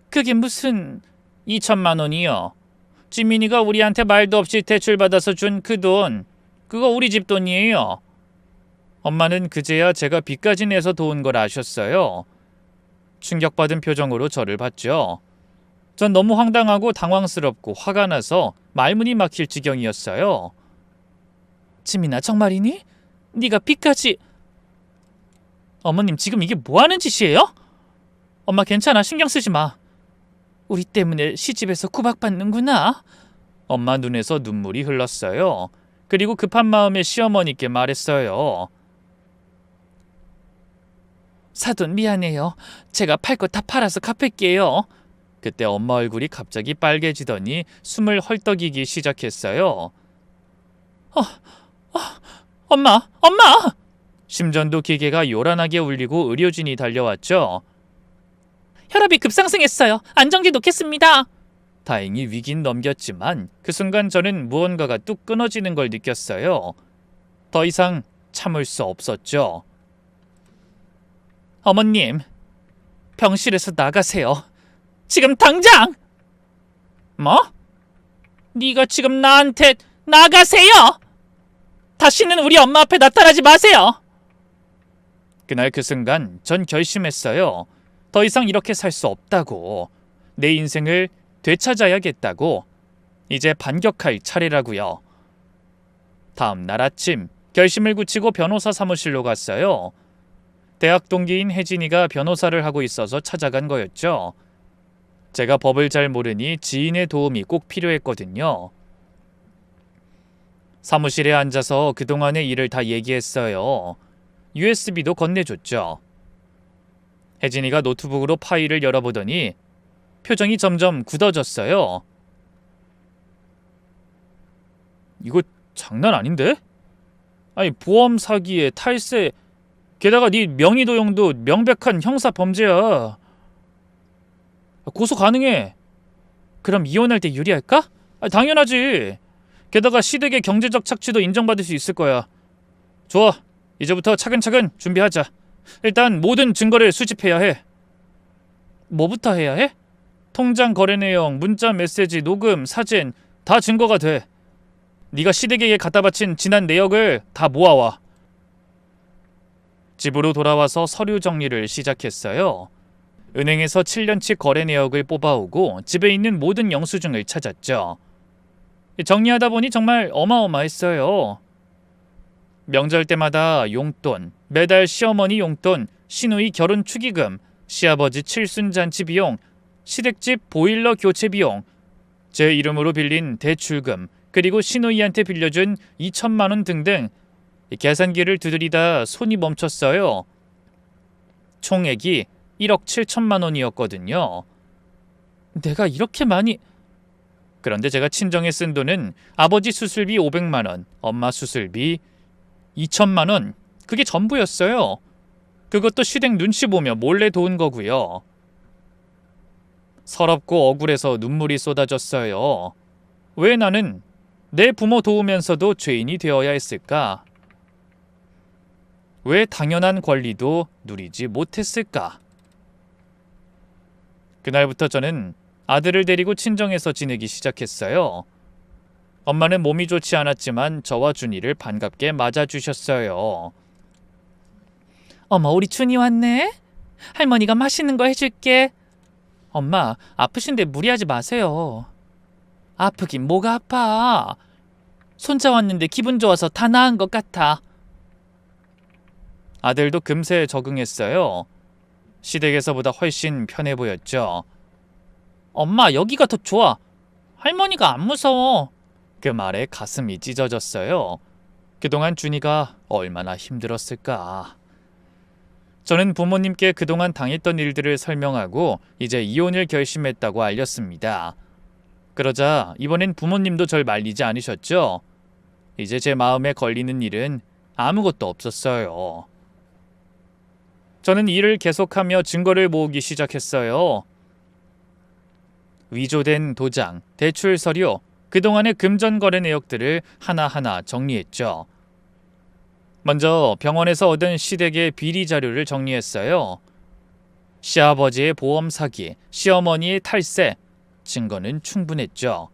그게 무슨... 2천만 원이요. 지민이가 우리한테 말도 없이 대출받아서 준 그 돈, 그거 우리 집 돈이에요. 엄마는 그제야 제가 빚까지 내서 도운 걸 아셨어요. 충격받은 표정으로 저를 봤죠. 전 너무 황당하고 당황스럽고 화가 나서 말문이 막힐 지경이었어요. 지민아, 정말이니? 네가 빚까지... 어머님 지금 이게 뭐 하는 짓이에요? 엄마 괜찮아, 신경 쓰지 마. 우리 때문에 시집에서 구박받는구나. 엄마 눈에서 눈물이 흘렀어요. 그리고 급한 마음에 시어머니께 말했어요. 사돈 미안해요. 제가 팔 거 다 팔아서 갚을게요. 그때 엄마 얼굴이 갑자기 빨개지더니 숨을 헐떡이기 시작했어요. 엄마! 심전도 기계가 요란하게 울리고 의료진이 달려왔죠. 혈압이 급상승했어요. 안정기 놓겠습니다. 다행히 위긴 넘겼지만 그 순간 저는 무언가가 뚝 끊어지는 걸 느꼈어요. 더 이상 참을 수 없었죠. 어머님, 병실에서 나가세요. 지금 당장! 뭐? 네가 지금 나한테 나가세요! 다시는 우리 엄마 앞에 나타나지 마세요! 그날 그 순간 전 결심했어요. 더 이상 이렇게 살 수 없다고. 내 인생을 되찾아야겠다고. 이제 반격할 차례라고요. 다음 날 아침 결심을 굳히고 변호사 사무실로 갔어요. 대학 동기인 혜진이가 변호사를 하고 있어서 찾아간 거였죠. 제가 법을 잘 모르니 지인의 도움이 꼭 필요했거든요. 사무실에 앉아서 그동안의 일을 다 얘기했어요. USB도 건네줬죠. 혜진이가 노트북으로 파일을 열어보더니 표정이 점점 굳어졌어요. 이거 장난 아닌데? 아니 보험 사기에 탈세, 게다가 네 명의 도용도 명백한 형사 범죄야. 고소 가능해. 그럼 이혼할 때 유리할까? 당연하지. 게다가 시댁의 경제적 착취도 인정받을 수 있을 거야. 좋아. 이제부터 차근차근 준비하자. 일단 모든 증거를 수집해야 해. 뭐부터 해야 해? 통장 거래 내용, 문자 메시지, 녹음, 사진 다 증거가 돼. 네가 시댁에게 갖다 바친 지난 내역을 다 모아와. 집으로 돌아와서 서류 정리를 시작했어요. 은행에서 7년치 거래 내역을 뽑아오고 집에 있는 모든 영수증을 찾았죠. 정리하다 보니 정말 어마어마했어요. 명절 때마다 용돈, 매달 시어머니 용돈, 시누이 결혼 축의금, 시아버지 칠순잔치 비용, 시댁집 보일러 교체 비용, 제 이름으로 빌린 대출금, 그리고 시누이한테 빌려준 2천만 원 등등. 계산기를 두드리다 손이 멈췄어요. 총액이 1억 7천만 원이었거든요. 내가 이렇게 많이... 그런데 제가 친정에 쓴 돈은 아버지 수술비 500만 원, 엄마 수술비 2천만 원, 그게 전부였어요. 그것도 시댁 눈치 보며 몰래 도운 거고요. 서럽고 억울해서 눈물이 쏟아졌어요. 왜 나는 내 부모 도우면서도 죄인이 되어야 했을까? 왜 당연한 권리도 누리지 못했을까? 그날부터 저는 아들을 데리고 친정에서 지내기 시작했어요. 엄마는 몸이 좋지 않았지만 저와 준이를 반갑게 맞아주셨어요. 어머, 우리 준이 왔네? 할머니가 맛있는 거 해줄게. 엄마, 아프신데 무리하지 마세요. 아프긴 뭐가 아파. 손자 왔는데 기분 좋아서 다 나은 것 같아. 아들도 금세 적응했어요. 시댁에서보다 훨씬 편해 보였죠. 엄마, 여기가 더 좋아. 할머니가 안 무서워. 그 말에 가슴이 찢어졌어요. 그동안 준이가 얼마나 힘들었을까. 저는 부모님께 그동안 당했던 일들을 설명하고 이제 이혼을 결심했다고 알렸습니다. 그러자 이번엔 부모님도 절 말리지 않으셨죠. 이제 제 마음에 걸리는 일은 아무것도 없었어요. 저는 일을 계속하며 증거를 모으기 시작했어요. 위조된 도장, 대출 서류, 그동안의 금전 거래 내역들을 하나하나 정리했죠. 먼저 병원에서 얻은 시댁의 비리 자료를 정리했어요. 시아버지의 보험 사기, 시어머니의 탈세, 증거는 충분했죠.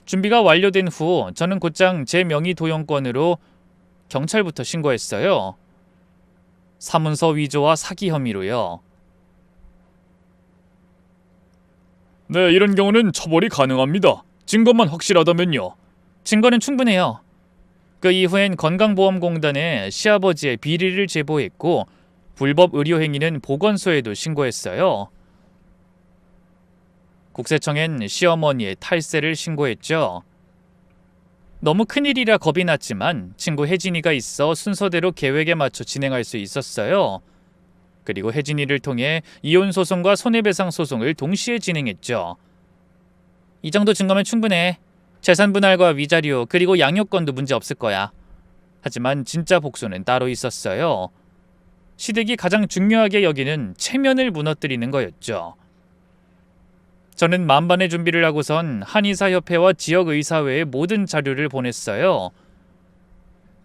준비가 완료된 후 저는 곧장 제 명의 도용권으로 경찰부터 신고했어요. 사문서 위조와 사기 혐의로요. 네, 이런 경우는 처벌이 가능합니다. 증거만 확실하다면요. 증거는 충분해요. 그 이후엔 건강보험공단에 시아버지의 비리를 제보했고 불법 의료행위는 보건소에도 신고했어요. 국세청엔 시어머니의 탈세를 신고했죠. 너무 큰일이라 겁이 났지만 친구 혜진이가 있어 순서대로 계획에 맞춰 진행할 수 있었어요. 그리고 혜진이를 통해 이혼 소송과 손해배상 소송을 동시에 진행했죠. 이 정도 증거면 충분해. 재산 분할과 위자료 그리고 양육권도 문제 없을 거야. 하지만 진짜 복수는 따로 있었어요. 시댁이 가장 중요하게 여기는 체면을 무너뜨리는 거였죠. 저는 만반의 준비를 하고선 한의사협회와 지역의사회에 모든 자료를 보냈어요.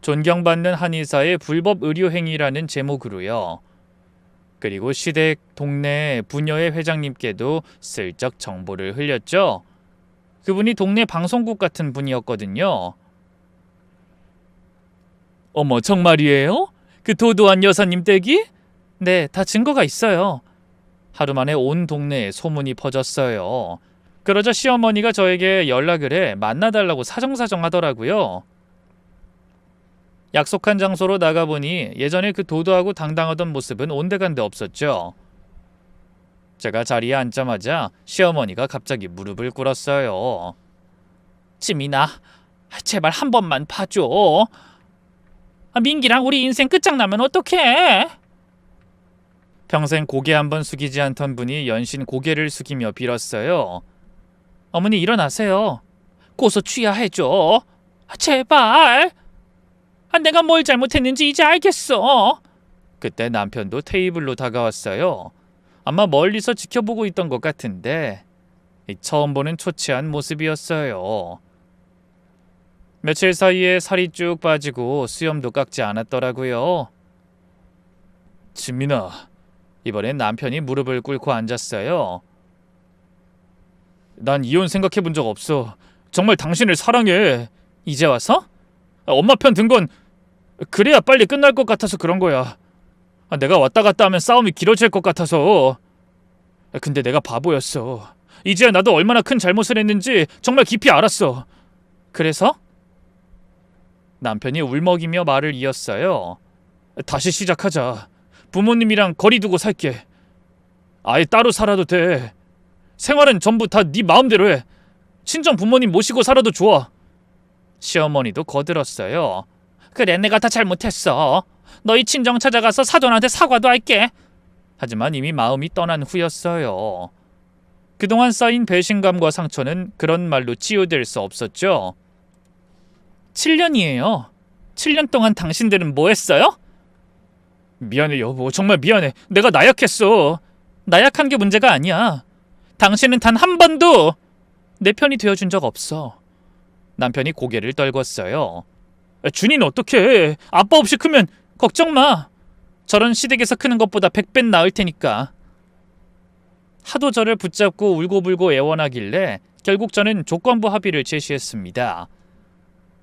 존경받는 한의사의 불법 의료행위라는 제목으로요. 그리고 시댁, 동네, 부녀회 회장님께도 슬쩍 정보를 흘렸죠. 그분이 동네 방송국 같은 분이었거든요. 어머, 정말이에요? 그 도도한 여사님 댁이? 네, 다 증거가 있어요. 하루 만에 온 동네에 소문이 퍼졌어요. 그러자 시어머니가 저에게 연락을 해 만나달라고 사정사정 하더라고요. 약속한 장소로 나가보니 예전에 그 도도하고 당당하던 모습은 온데간데 없었죠. 제가 자리에 앉자마자 시어머니가 갑자기 무릎을 꿇었어요. 지민아, 제발 한 번만 봐줘. 민기랑 우리 인생 끝장나면 어떡해? 평생 고개 한번 숙이지 않던 분이 연신 고개를 숙이며 빌었어요. 어머니 일어나세요. 고소 취하해줘. 제발. 내가 뭘 잘못했는지 이제 알겠어. 그때 남편도 테이블로 다가왔어요. 아마 멀리서 지켜보고 있던 것 같은데 처음 보는 초췌한 모습이었어요. 며칠 사이에 살이 쭉 빠지고 수염도 깎지 않았더라고요. 지민아, 이번엔 남편이 무릎을 꿇고 앉았어요. 난 이혼 생각해 본 적 없어. 정말 당신을 사랑해. 이제 와서? 엄마 편 든 건 그래야 빨리 끝날 것 같아서 그런 거야. 내가 왔다 갔다 하면 싸움이 길어질 것 같아서. 근데 내가 바보였어. 이제야 나도 얼마나 큰 잘못을 했는지 정말 깊이 알았어. 그래서? 남편이 울먹이며 말을 이었어요. 다시 시작하자. 부모님이랑 거리 두고 살게. 아예 따로 살아도 돼. 생활은 전부 다 네 마음대로 해. 친정 부모님 모시고 살아도 좋아. 시어머니도 거들었어요. 그래, 내가 다 잘못했어. 너희 친정 찾아가서 사돈한테 사과도 할게. 하지만 이미 마음이 떠난 후였어요. 그동안 쌓인 배신감과 상처는 그런 말로 치유될 수 없었죠. 7년이에요. 7년 동안 당신들은 뭐 했어요? 미안해 여보, 정말 미안해. 내가 나약했어. 나약한 게 문제가 아니야. 당신은 단 한 번도 내 편이 되어준 적 없어. 남편이 고개를 떨궜어요. 준이는 어떡해. 아빠 없이 크면 걱정 마. 저런 시댁에서 크는 것보다 100배 나을 테니까. 하도 저를 붙잡고 울고불고 애원하길래 결국 저는 조건부 합의를 제시했습니다.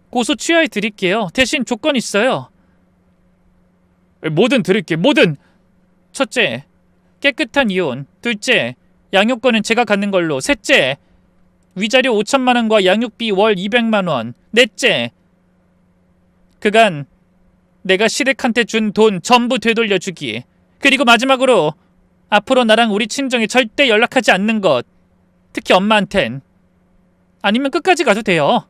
고소 취하해 드릴게요. 대신 조건 있어요. 뭐든 드릴게. 뭐든. 첫째, 깨끗한 이혼. 둘째, 양육권은 제가 갖는 걸로. 셋째, 위자료 5천만 원과 양육비 월 200만 원. 넷째, 그간 내가 시댁한테 준 돈 전부 되돌려주기. 그리고 마지막으로 앞으로 나랑 우리 친정에 절대 연락하지 않는 것. 특히 엄마한텐. 아니면 끝까지 가도 돼요.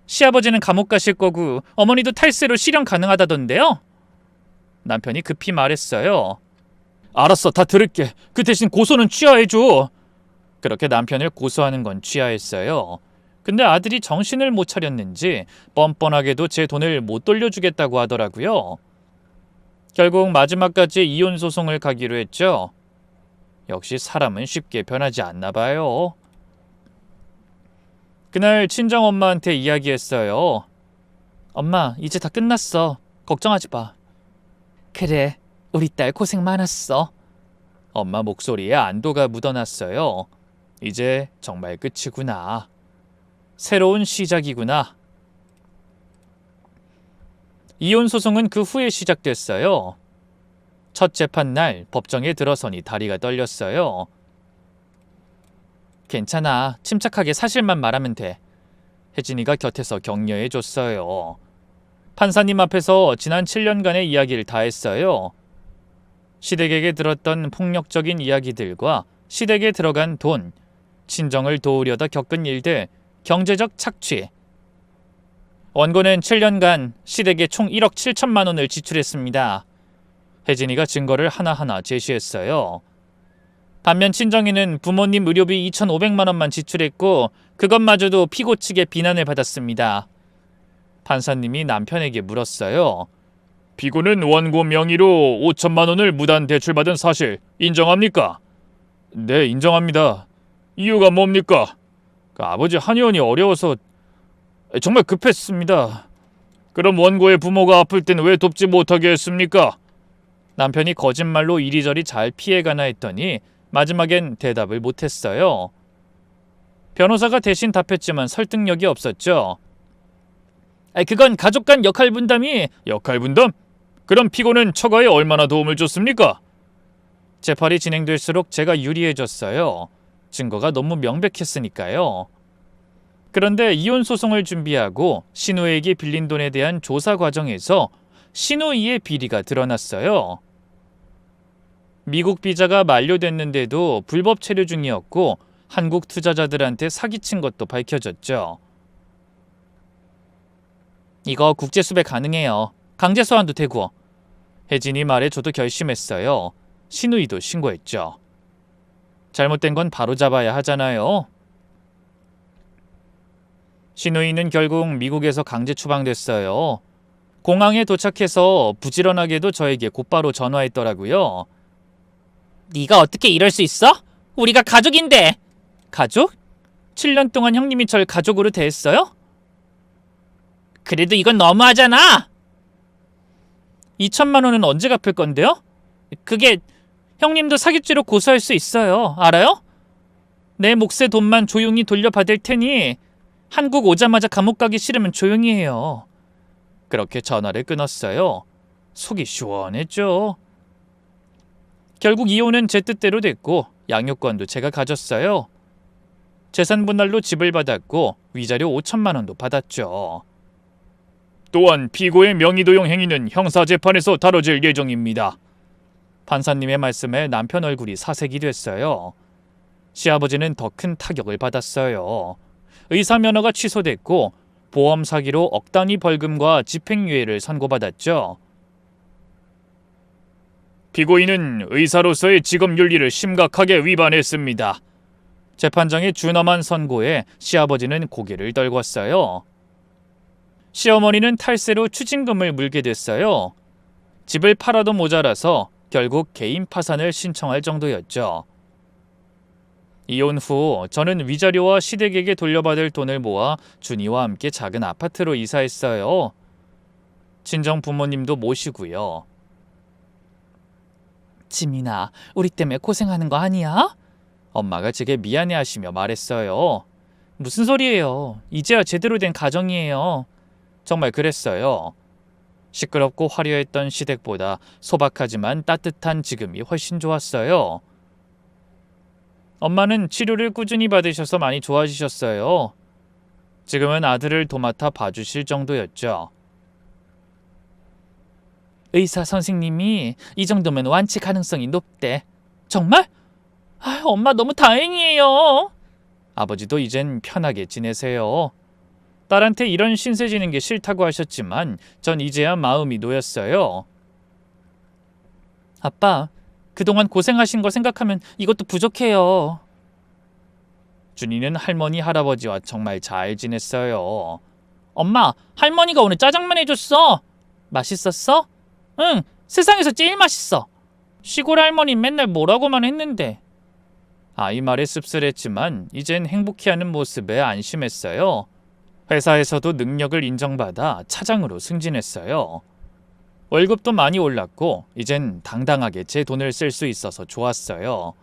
시아버지는 감옥 가실 거고 어머니도 탈세로 실형 가능하다던데요. 남편이 급히 말했어요. 알았어, 다 들을게. 그 대신 고소는 취하해줘. 그렇게 남편을 고소하는 건 취하했어요. 근데 아들이 정신을 못 차렸는지 뻔뻔하게도 제 돈을 못 돌려주겠다고 하더라고요. 결국 마지막까지 이혼 소송을 가기로 했죠. 역시 사람은 쉽게 변하지 않나 봐요. 그날 친정엄마한테 이야기했어요. 엄마, 이제 다 끝났어. 걱정하지 마. 그래, 우리 딸 고생 많았어. 엄마 목소리에 안도가 묻어났어요. 이제 정말 끝이구나. 새로운 시작이구나. 이혼 소송은 그 후에 시작됐어요. 첫 재판 날 법정에 들어서니 다리가 떨렸어요. 괜찮아. 침착하게 사실만 말하면 돼. 혜진이가 곁에서 격려해줬어요. 판사님 앞에서 지난 7년간의 이야기를 다 했어요. 시댁에게 들었던 폭력적인 이야기들과 시댁에 들어간 돈, 친정을 도우려다 겪은 일들, 경제적 착취. 원고는 7년간 시댁에 총 1억 7천만 원을 지출했습니다. 혜진이가 증거를 하나하나 제시했어요. 반면 친정이는 부모님 의료비 2,500만 원만 지출했고 그것마저도 피고 측의 비난을 받았습니다. 판사님이 남편에게 물었어요. 피고는 원고 명의로 5천만 원을 무단 대출받은 사실 인정합니까? 네, 인정합니다. 이유가 뭡니까? 아버지 한의원이 어려워서 정말 급했습니다. 그럼 원고의 부모가 아플 땐 왜 돕지 못하게 했습니까? 남편이 거짓말로 이리저리 잘 피해가나 했더니 마지막엔 대답을 못했어요. 변호사가 대신 답했지만 설득력이 없었죠. 그건 가족 간 역할 분담이... 역할 분담? 그럼 피고는 처가에 얼마나 도움을 줬습니까? 재판이 진행될수록 제가 유리해졌어요. 증거가 너무 명백했으니까요. 그런데 이혼 소송을 준비하고 신우에게 빌린 돈에 대한 조사 과정에서 신우이의 비리가 드러났어요. 미국 비자가 만료됐는데도 불법 체류 중이었고 한국 투자자들한테 사기친 것도 밝혀졌죠. 이거 국제 수배 가능해요. 강제 소환도 되고. 혜진이 말에 저도 결심했어요. 신우이도 신고했죠. 잘못된 건 바로 잡아야 하잖아요. 신우이는 결국 미국에서 강제 추방됐어요. 공항에 도착해서 부지런하게도 저에게 곧바로 전화했더라고요. 네가 어떻게 이럴 수 있어? 우리가 가족인데. 가족? 7년 동안 형님이 절 가족으로 대했어요? 그래도 이건 너무하잖아. 2천만 원은 언제 갚을 건데요? 그게 형님도 사기죄로 고소할 수 있어요. 알아요? 내 몫의 돈만 조용히 돌려받을 테니 한국 오자마자 감옥 가기 싫으면 조용히 해요. 그렇게 전화를 끊었어요. 속이 시원했죠. 결국 이혼은 제 뜻대로 됐고 양육권도 제가 가졌어요. 재산 분할로 집을 받았고 위자료 5천만 원도 받았죠. 또한 피고의 명의도용 행위는 형사재판에서 다뤄질 예정입니다. 판사님의 말씀에 남편 얼굴이 사색이 됐어요. 시아버지는 더 큰 타격을 받았어요. 의사 면허가 취소됐고 보험 사기로 억 단위 벌금과 집행유예를 선고받았죠. 피고인은 의사로서의 직업 윤리를 심각하게 위반했습니다. 재판장의 준엄한 선고에 시아버지는 고개를 떨궜어요. 시어머니는 탈세로 추징금을 물게 됐어요. 집을 팔아도 모자라서 결국 개인 파산을 신청할 정도였죠. 이혼 후 저는 위자료와 시댁에게 돌려받을 돈을 모아 준이와 함께 작은 아파트로 이사했어요. 친정 부모님도 모시고요. 지민아, 우리 때문에 고생하는 거 아니야? 엄마가 제게 미안해하시며 말했어요. 무슨 소리예요. 이제야 제대로 된 가정이에요. 정말 그랬어요. 시끄럽고 화려했던 시댁보다 소박하지만 따뜻한 지금이 훨씬 좋았어요. 엄마는 치료를 꾸준히 받으셔서 많이 좋아지셨어요. 지금은 아들을 도맡아 봐주실 정도였죠. 의사 선생님이 이 정도면 완치 가능성이 높대. 정말? 엄마 너무 다행이에요. 아버지도 이젠 편하게 지내세요. 딸한테 이런 신세 지는 게 싫다고 하셨지만 전 이제야 마음이 놓였어요. 아빠, 그동안 고생하신 거 생각하면 이것도 부족해요. 준이는 할머니, 할아버지와 정말 잘 지냈어요. 엄마, 할머니가 오늘 짜장면 해줬어. 맛있었어? 응, 세상에서 제일 맛있어. 시골 할머니는 맨날 뭐라고만 했는데. 아이 말에 씁쓸했지만 이젠 행복해하는 모습에 안심했어요. 회사에서도 능력을 인정받아 차장으로 승진했어요. 월급도 많이 올랐고 이젠 당당하게 제 돈을 쓸 수 있어서 좋았어요.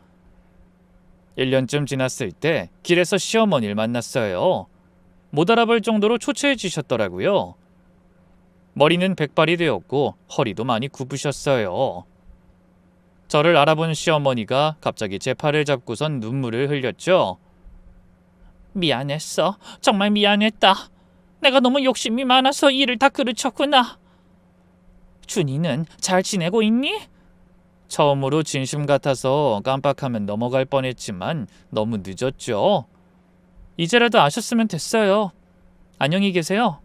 1년쯤 지났을 때 길에서 시어머니를 만났어요. 못 알아볼 정도로 초췌해지셨더라고요. 머리는 백발이 되었고 허리도 많이 굽으셨어요. 저를 알아본 시어머니가 갑자기 제 팔을 잡고선 눈물을 흘렸죠. 미안했어. 정말 미안했다. 내가 너무 욕심이 많아서 일을 다 그르쳤구나. 준이는 잘 지내고 있니? 처음으로 진심 같아서 깜빡하면 넘어갈 뻔했지만 너무 늦었죠. 이제라도 아셨으면 됐어요. 안녕히 계세요.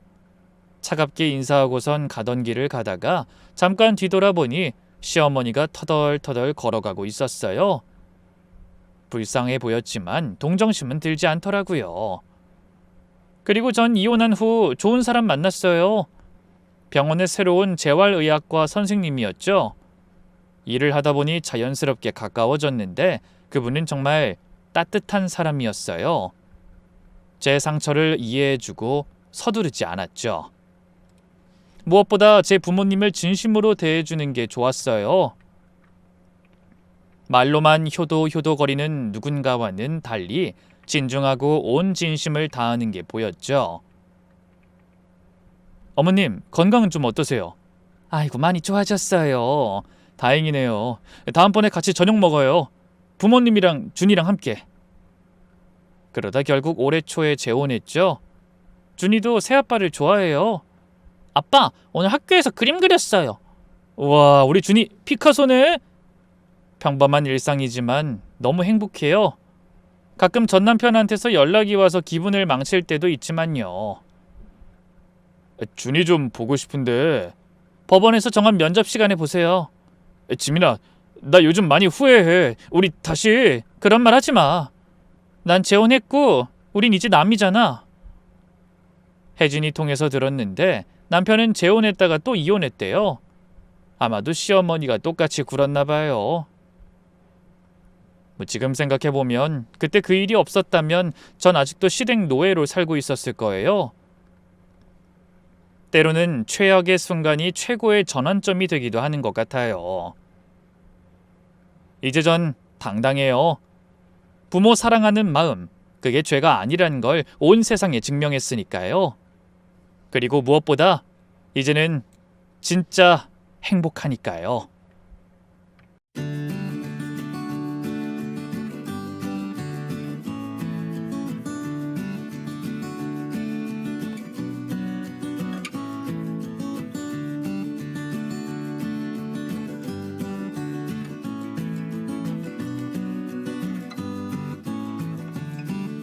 차갑게 인사하고선 가던 길을 가다가 잠깐 뒤돌아보니 시어머니가 터덜터덜 걸어가고 있었어요. 불쌍해 보였지만 동정심은 들지 않더라고요. 그리고 전 이혼한 후 좋은 사람 만났어요. 병원의 새로운 재활의학과 선생님이었죠. 일을 하다 보니 자연스럽게 가까워졌는데 그분은 정말 따뜻한 사람이었어요. 제 상처를 이해해주고 서두르지 않았죠. 무엇보다 제 부모님을 진심으로 대해주는 게 좋았어요. 말로만 효도효도거리는 누군가와는 달리 진중하고 온 진심을 다하는 게 보였죠. 어머님, 건강은 좀 어떠세요? 아이고, 많이 좋아졌어요. 다행이네요. 다음번에 같이 저녁 먹어요. 부모님이랑 준이랑 함께. 그러다 결국 올해 초에 재혼했죠. 준이도 새아빠를 좋아해요. 아빠, 오늘 학교에서 그림 그렸어요. 우와, 우리 준이 피카소네. 평범한 일상이지만 너무 행복해요. 가끔 전 남편한테서 연락이 와서 기분을 망칠 때도 있지만요. 준이 좀 보고 싶은데. 법원에서 정한 면접 시간에 보세요. 지민아, 나 요즘 많이 후회해. 우리 다시. 그런 말 하지 마. 난 재혼했고 우린 이제 남이잖아. 혜진이 통해서 들었는데 남편은 재혼했다가 또 이혼했대요. 아마도 시어머니가 똑같이 굴었나 봐요. 지금 생각해보면 그때 그 일이 없었다면 전 아직도 시댁 노예로 살고 있었을 거예요. 때로는 최악의 순간이 최고의 전환점이 되기도 하는 것 같아요. 이제 전 당당해요. 부모 사랑하는 마음, 그게 죄가 아니란 걸 온 세상에 증명했으니까요. 그리고 무엇보다 이제는 진짜 행복하니까요.